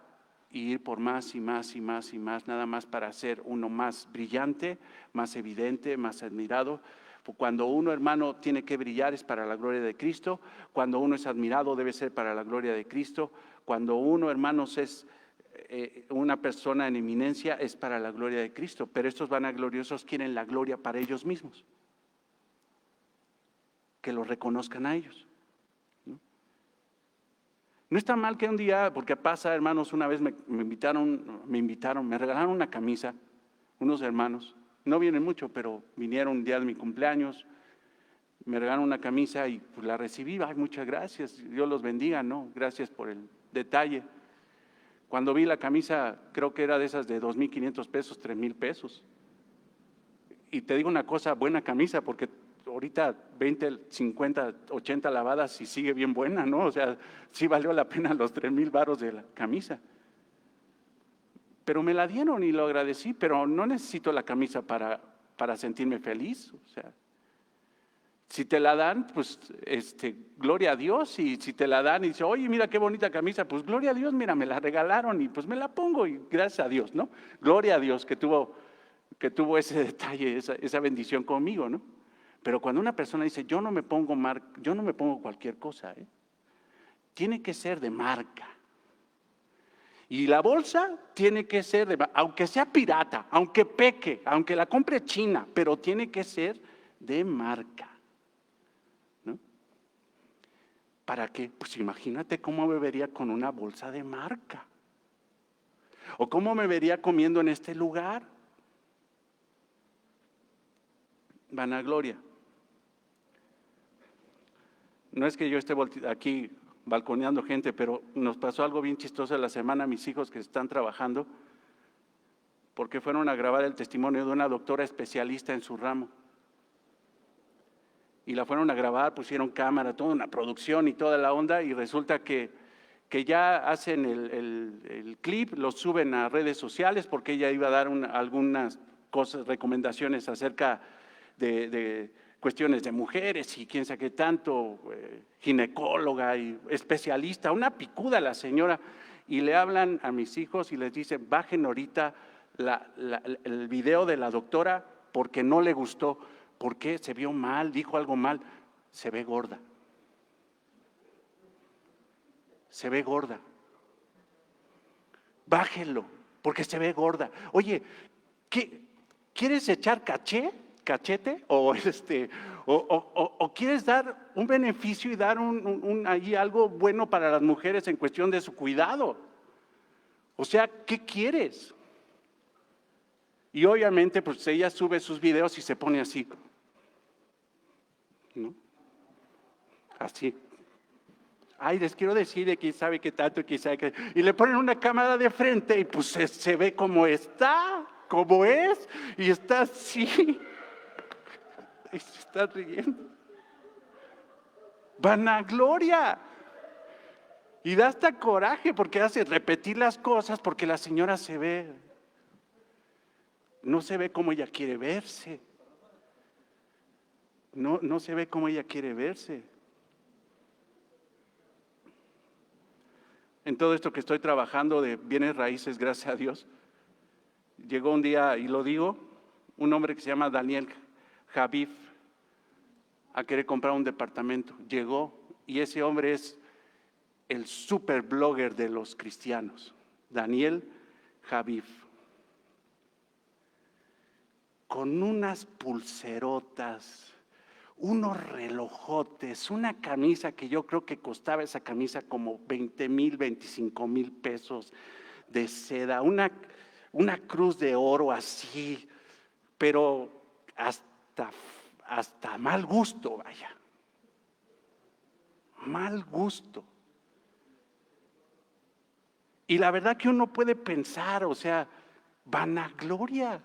y ir por más y más y más y más, nada más para ser uno más brillante, más evidente, más admirado. Cuando uno, hermano, tiene que brillar es para la gloria de Cristo. Cuando uno es admirado debe ser para la gloria de Cristo. Cuando uno, hermanos, es una persona en eminencia es para la gloria de Cristo. Pero estos vanagloriosos quieren la gloria para ellos mismos. Que lo reconozcan a ellos. No está mal que un día, porque pasa, hermanos, una vez me regalaron una camisa, unos hermanos, no vienen mucho, pero vinieron un día de mi cumpleaños, me regalaron una camisa y pues la recibí, ay, muchas gracias, Dios los bendiga, ¿no? Gracias por el detalle. Cuando vi la camisa, creo que era de esas de 2,500 pesos, 3,000 pesos. Y te digo una cosa, buena camisa, porque ahorita 20, 50, 80 lavadas y sigue bien buena, ¿no? O sea, sí valió la pena los 3,000 varos de la camisa. Pero me la dieron y lo agradecí, pero no necesito la camisa para sentirme feliz. O sea, si te la dan, pues gloria a Dios, y si te la dan y dice, oye, mira qué bonita camisa, pues gloria a Dios, mira, me la regalaron y pues me la pongo y gracias a Dios, ¿no? Gloria a Dios que tuvo ese detalle, esa bendición conmigo, ¿no? Pero cuando una persona dice, yo no me pongo cualquier cosa, tiene que ser de marca. Y la bolsa tiene que ser, aunque sea pirata, aunque peque, aunque la compre china, pero tiene que ser de marca, ¿no? ¿Para qué? Pues imagínate cómo me vería con una bolsa de marca. O cómo me vería comiendo en este lugar. Vanagloria. No es que yo esté aquí balconeando gente, pero nos pasó algo bien chistoso la semana a mis hijos que están trabajando, porque fueron a grabar el testimonio de una doctora especialista en su ramo. Y la fueron a grabar, pusieron cámara, toda una producción y toda la onda, y resulta que ya hacen el clip, lo suben a redes sociales, porque ella iba a dar algunas cosas, recomendaciones acerca de cuestiones de mujeres y quién sabe qué tanto, ginecóloga y especialista, una picuda la señora, y le hablan a mis hijos y les dicen, bajen ahorita el video de la doctora porque no le gustó. ¿Por qué? Se vio mal, dijo algo mal, se ve gorda. Se ve gorda. Bájenlo, porque se ve gorda. Oye, ¿quieres echar cachete? ¿O quieres dar un beneficio y dar ahí algo bueno para las mujeres en cuestión de su cuidado? O sea, ¿qué quieres? Y obviamente, pues ella sube sus videos y se pone así, ¿no? Así. Ay, les quiero decir de quién sabe qué tanto, quién sabe qué. Y le ponen una cámara de frente y pues se ve como está, como es, y está así. Y se está riendo. Vanagloria. Y da hasta coraje porque hace repetir las cosas, porque la señora no se ve como ella quiere verse. No se ve como ella quiere verse. En todo esto que estoy trabajando de bienes raíces, gracias a Dios, llegó un día, y lo digo, un hombre que se llama Daniel Javif a querer comprar un departamento. Llegó, y ese hombre es el super blogger de los cristianos, Daniel Javif, con unas pulserotas, unos relojotes, una camisa que yo creo que costaba esa camisa como 20,000, 25,000 pesos de seda, una cruz de oro así, pero hasta mal gusto, vaya, mal gusto. Y la verdad que uno puede pensar, o sea, vanagloria,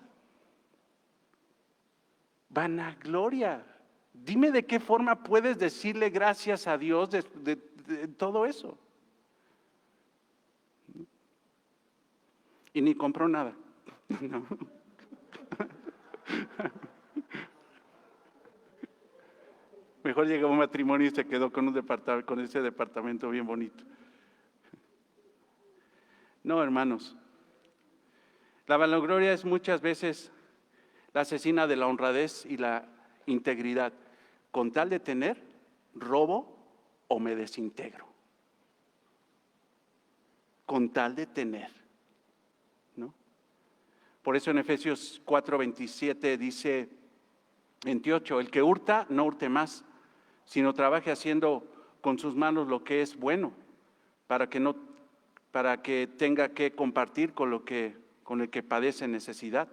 vanagloria. Dime de qué forma puedes decirle gracias a Dios de todo eso. Y ni compró nada. No. Mejor llegó a un matrimonio y se quedó con con ese departamento bien bonito. No, hermanos. La vanagloria es muchas veces la asesina de la honradez y la integridad. Con tal de tener, robo o me desintegro. Con tal de tener, ¿no? Por eso en Efesios 4:27 dice 28, el que hurta, no hurte más, sino trabaje haciendo con sus manos lo que es bueno, para que tenga que compartir con el que padece necesidad.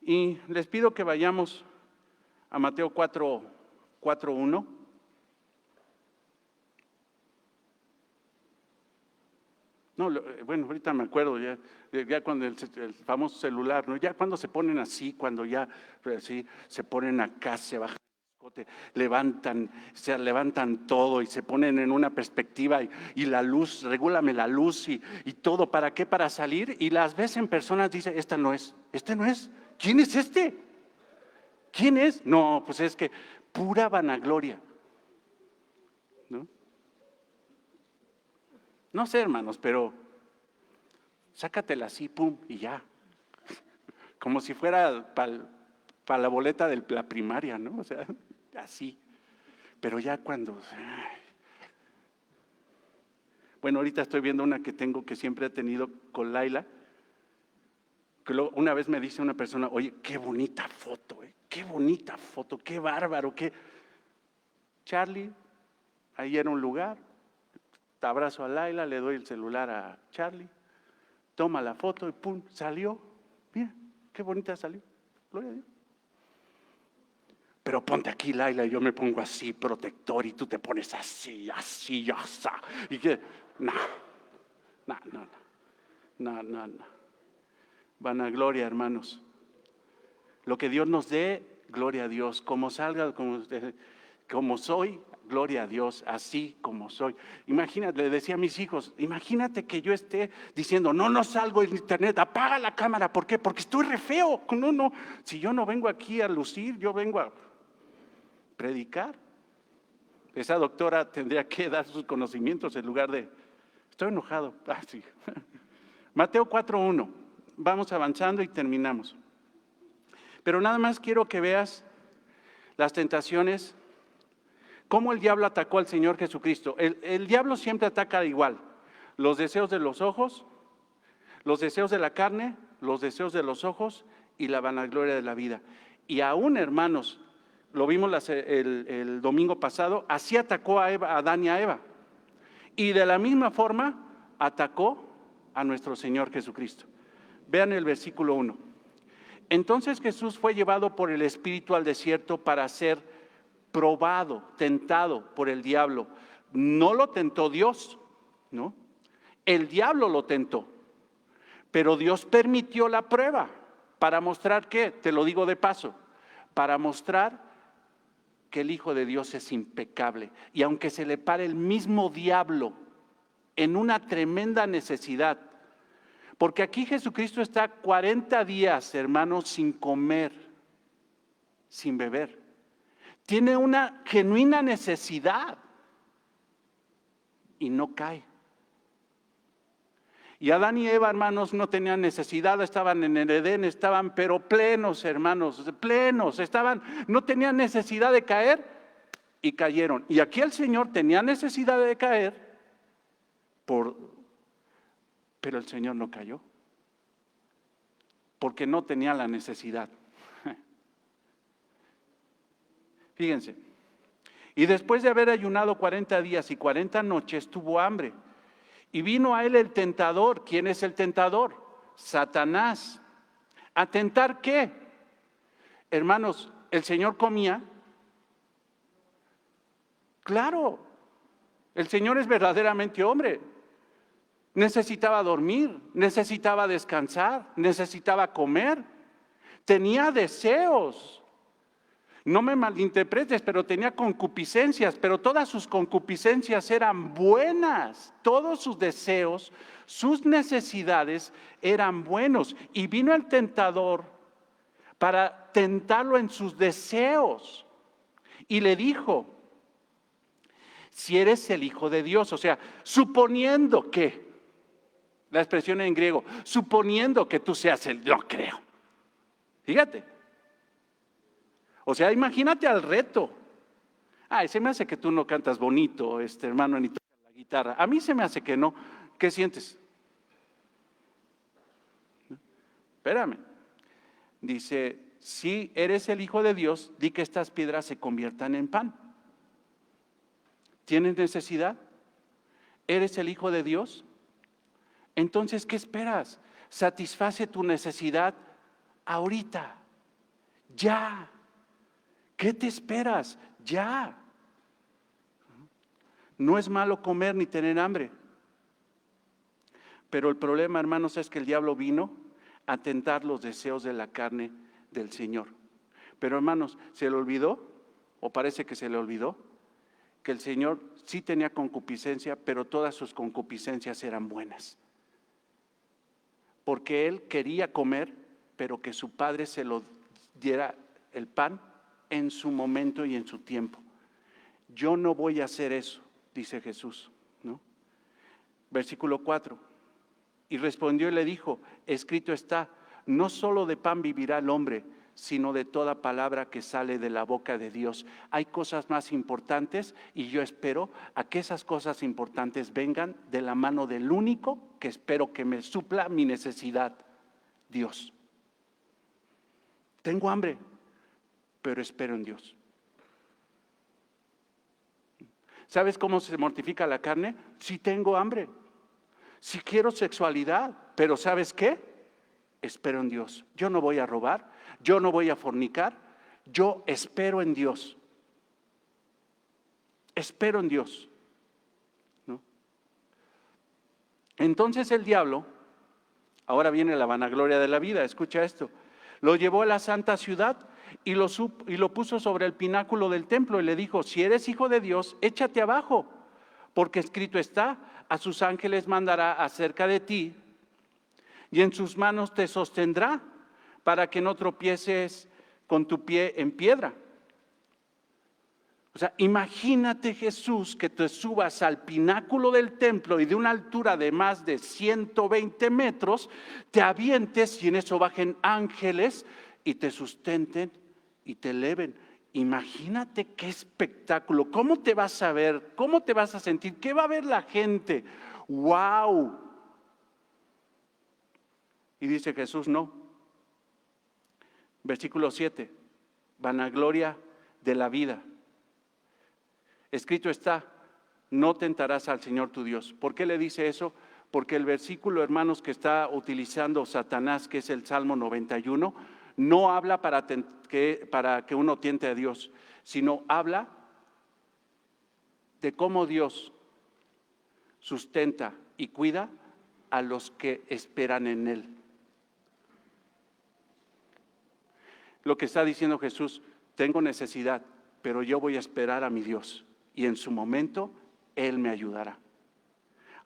Y les pido que vayamos a Mateo 4:1. No, bueno, ahorita me acuerdo, ya cuando el famoso celular, ¿no? Ya cuando se ponen así, cuando ya así, se ponen acá, se bajan el escote, levantan todo y se ponen en una perspectiva y la luz, regúlame la luz y todo, ¿para qué? Para salir, y las ves en personas, dice, este no es, ¿quién es este? ¿Quién es? No, pues es que pura vanagloria, ¿no? No sé, hermanos, pero sácatela así, pum, y ya. Como si fuera para la boleta de la primaria, ¿no? O sea, así. Pero ya cuando... Bueno, ahorita estoy viendo una que tengo que siempre he tenido con Laila. Que una vez me dice una persona, oye, qué bonita foto, qué bonita foto, qué bárbaro, qué... Charlie, ahí era un lugar. Te abrazo a Laila, le doy el celular a Charlie, toma la foto y pum, salió. Mira, qué bonita salió. Gloria a Dios. Pero ponte aquí, Laila, y yo me pongo así, protector, y tú te pones así, así, así. Y que, no. Vanagloria, hermanos. Lo que Dios nos dé, gloria a Dios. Como salga, como soy, gloria a Dios, así como soy. Imagínate, le decía a mis hijos, imagínate que yo esté diciendo, no salgo en internet, apaga la cámara. ¿Por qué? Porque estoy re feo. No, si yo no vengo aquí a lucir, yo vengo a predicar. Esa doctora tendría que dar sus conocimientos en lugar de, estoy enojado. Sí. Mateo 4:1, vamos avanzando y terminamos. Pero nada más quiero que veas las tentaciones, cómo el diablo atacó al Señor Jesucristo. El diablo siempre ataca igual: los deseos de los ojos, los deseos de la carne, los deseos de los ojos y la vanagloria de la vida. Y aún, hermanos, lo vimos el domingo pasado, así atacó a Adán y a Eva. Y de la misma forma atacó a nuestro Señor Jesucristo. Vean el versículo 1. Entonces Jesús fue llevado por el Espíritu al desierto para ser probado, tentado por el diablo. No lo tentó Dios, ¿no? El diablo lo tentó, pero Dios permitió la prueba para mostrar que, te lo digo de paso, para mostrar que el Hijo de Dios es impecable. Y aunque se le pare el mismo diablo en una tremenda necesidad, porque aquí Jesucristo está 40 días, hermanos, sin comer, sin beber. Tiene una genuina necesidad y no cae. Y Adán y Eva, hermanos, no tenían necesidad, estaban en el Edén, estaban pero plenos, hermanos, plenos, no tenían necesidad de caer y cayeron. Y aquí el Señor tenía necesidad de caer Pero el Señor no cayó, porque no tenía la necesidad. Fíjense, y después de haber ayunado 40 días y 40 noches, tuvo hambre. Y vino a él el tentador. ¿Quién es el tentador? Satanás. ¿A tentar qué? Hermanos, ¿el Señor comía? Claro, el Señor es verdaderamente hombre. Necesitaba dormir, necesitaba descansar, necesitaba comer. Tenía deseos. No me malinterpretes, pero tenía concupiscencias, pero todas sus concupiscencias eran buenas. Todos sus deseos, sus necesidades eran buenos. Y vino el tentador para tentarlo en sus deseos. Y le dijo, si eres el Hijo de Dios, o sea, suponiendo que, la expresión en griego, suponiendo que tú seas no creo. Fíjate. O sea, imagínate al reto. Se me hace que tú no cantas bonito, hermano, ni tocas la guitarra. A mí se me hace que no. ¿Qué sientes? Espérame. Dice, si eres el Hijo de Dios, di que estas piedras se conviertan en pan. ¿Tienes necesidad? ¿Eres el Hijo de Dios? Entonces, ¿qué esperas? Satisface tu necesidad ahorita. Ya. ¿Qué te esperas? Ya. No es malo comer ni tener hambre. Pero el problema, hermanos, es que el diablo vino a tentar los deseos de la carne del Señor. Pero, hermanos, ¿se le olvidó? ¿O parece que se le olvidó? Que el Señor sí tenía concupiscencia, pero todas sus concupiscencias eran buenas. Porque Él quería comer, pero que su Padre se lo diera el pan en su momento y en su tiempo. Yo no voy a hacer eso, dice Jesús, ¿no? Versículo 4. Y respondió y le dijo, escrito está, no solo de pan vivirá el hombre, sino de toda palabra que sale de la boca de Dios. Hay cosas más importantes y yo espero a que esas cosas importantes vengan de la mano del único que espero que me supla mi necesidad, Dios. Tengo hambre, pero espero en Dios. ¿Sabes cómo se mortifica la carne? Si tengo hambre, si quiero sexualidad, pero ¿sabes qué? Espero en Dios. Yo no voy a robar, yo no voy a fornicar, yo espero en Dios. Espero en Dios, ¿no? Entonces el diablo, ahora viene la vanagloria de la vida, escucha esto, lo llevó a la santa ciudad y lo puso sobre el pináculo del templo y le dijo, si eres hijo de Dios, échate abajo, porque escrito está, a sus ángeles mandará acerca de ti y en sus manos te sostendrá para que no tropieces con tu pie en piedra. O sea, imagínate Jesús que te subas al pináculo del templo y de una altura de más de 120 metros, te avientes y en eso bajen ángeles y te sustenten y te eleven. Imagínate qué espectáculo, cómo te vas a ver, cómo te vas a sentir, qué va a ver la gente. ¡Wow! Y dice Jesús, no. Versículo 7, vanagloria de la vida. Escrito está, no tentarás al Señor tu Dios. ¿Por qué le dice eso? Porque el versículo, hermanos, que está utilizando Satanás, que es el Salmo 91, no habla para que uno tiente a Dios, sino habla de cómo Dios sustenta y cuida a los que esperan en Él. Lo que está diciendo Jesús, tengo necesidad, pero yo voy a esperar a mi Dios y en su momento Él me ayudará.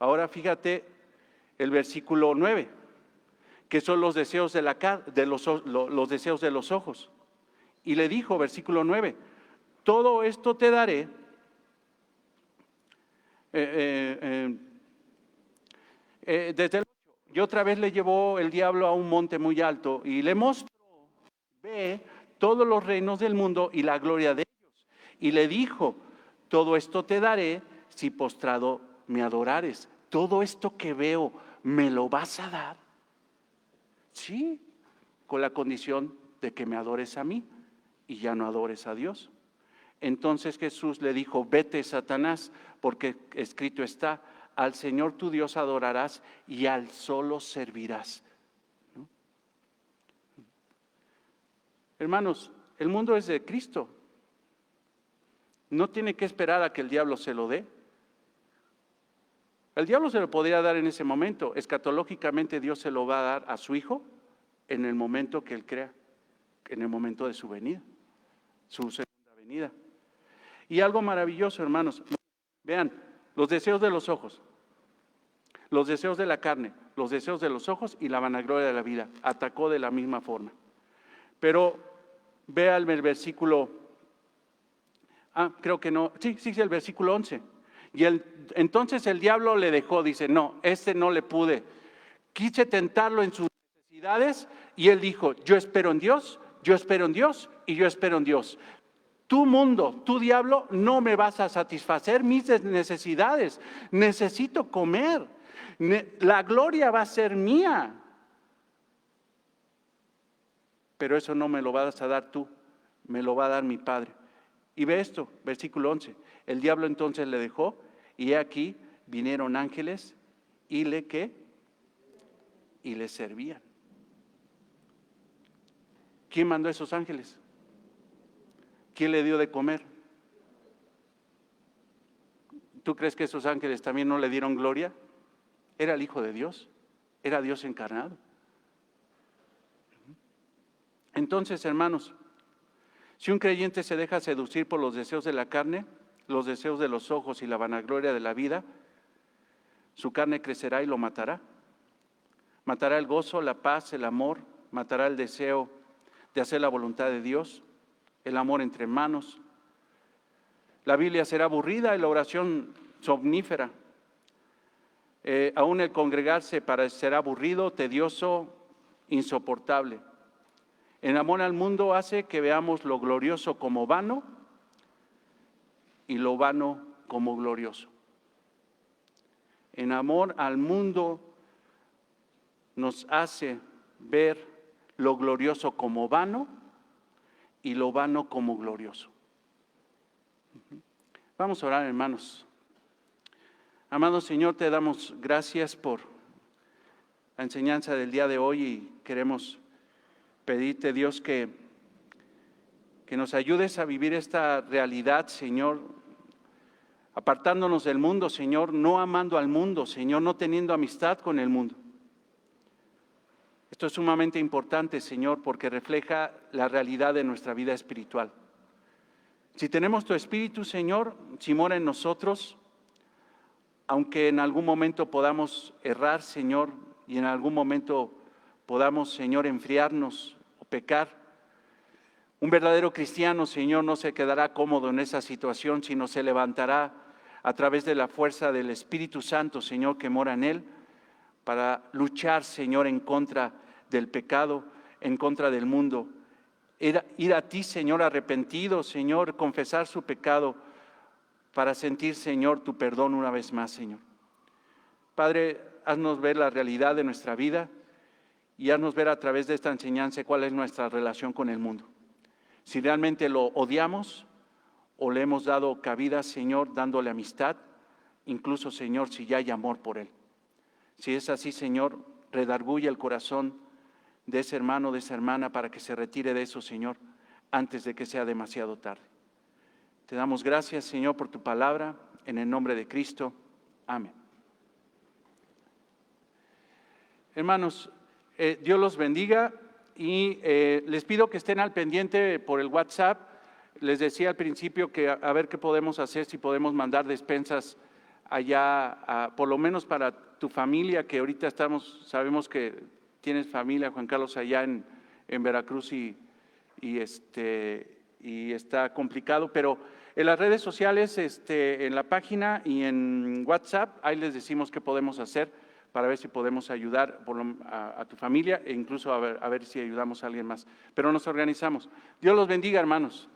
Ahora fíjate el versículo 9, que son los deseos de los deseos de los ojos. Y le dijo, versículo 9, todo esto te daré, desde el 8, y otra vez le llevó el diablo a un monte muy alto y le mostró, ve todos los reinos del mundo y la gloria de ellos. Y le dijo, todo esto te daré si postrado me adorares. todo esto que veo, ¿me lo vas a dar? Sí, con la condición de que me adores a mí y ya no adores a Dios. Entonces Jesús le dijo, vete, Satanás, porque escrito está, al Señor tu Dios adorarás y al solo servirás. ¿No? Hermanos, el mundo es de Cristo. No tiene que esperar a que el diablo se lo dé. El diablo se lo podría dar en ese momento. Escatológicamente Dios se lo va a dar a su Hijo en el momento que Él crea, en el momento de su venida, su segunda venida. Y algo maravilloso, hermanos, vean, los deseos de los ojos, los deseos de la carne, los deseos de los ojos y la vanagloria de la vida, atacó de la misma forma. Pero vean el versículo, creo que no, sí, el versículo 11. Y entonces el diablo le dejó, dice, no, no le pude. Quise tentarlo en sus necesidades y él dijo, yo espero en Dios, yo espero en Dios y yo espero en Dios. Tu mundo, tu diablo, no me vas a satisfacer mis necesidades. Necesito comer. La gloria va a ser mía. Pero eso no me lo vas a dar tú, me lo va a dar mi Padre. Y ve esto, versículo 11. El diablo entonces le dejó y he aquí vinieron ángeles y le servían. ¿Quién mandó a esos ángeles? ¿Quién le dio de comer? ¿Tú crees que esos ángeles también no le dieron gloria? Era el Hijo de Dios, era Dios encarnado. Entonces, hermanos, si un creyente se deja seducir por los deseos de la carne, los deseos de los ojos y la vanagloria de la vida, su carne crecerá y lo matará. Matará el gozo, la paz, el amor, matará el deseo de hacer la voluntad de Dios, el amor entre hermanos. La Biblia será aburrida y la oración somnífera. Aún el congregarse será aburrido, tedioso, insoportable. El amor al mundo hace que veamos lo glorioso como vano y lo vano como glorioso. En amor al mundo nos hace ver lo glorioso como vano y lo vano como glorioso. Vamos a orar, hermanos. Amado Señor, te damos gracias por la enseñanza del día de hoy y queremos pedirte, Dios, que nos ayudes a vivir esta realidad, Señor, apartándonos del mundo, Señor, no amando al mundo, Señor, no teniendo amistad con el mundo. Esto es sumamente importante, Señor, porque refleja la realidad de nuestra vida espiritual. Si tenemos tu Espíritu, Señor, si mora en nosotros, aunque en algún momento podamos errar, Señor, y en algún momento podamos, Señor, enfriarnos o pecar, un verdadero cristiano, Señor, no se quedará cómodo en esa situación, sino se levantará a través de la fuerza del Espíritu Santo, Señor, que mora en él, para luchar, Señor, en contra del pecado, en contra del mundo. Ir a ti, Señor, arrepentido, Señor, confesar su pecado para sentir, Señor, tu perdón una vez más, Señor. Padre, haznos ver la realidad de nuestra vida y haznos ver a través de esta enseñanza cuál es nuestra relación con el mundo. Si realmente lo odiamos o le hemos dado cabida, Señor, dándole amistad, incluso, Señor, si ya hay amor por él. Si es así, Señor, redarguye el corazón de ese hermano, de esa hermana, para que se retire de eso, Señor, antes de que sea demasiado tarde. Te damos gracias, Señor, por tu palabra, en el nombre de Cristo. Amén. Hermanos, Dios los bendiga y les pido que estén al pendiente por el WhatsApp. Les decía al principio que a ver qué podemos hacer, si podemos mandar despensas allá, por lo menos para tu familia, que ahorita sabemos que tienes familia, Juan Carlos, allá en Veracruz y está complicado, pero en las redes sociales, en la página y en WhatsApp, ahí les decimos qué podemos hacer para ver si podemos ayudar a tu familia e incluso a ver si ayudamos a alguien más. Pero nos organizamos. Dios los bendiga, hermanos.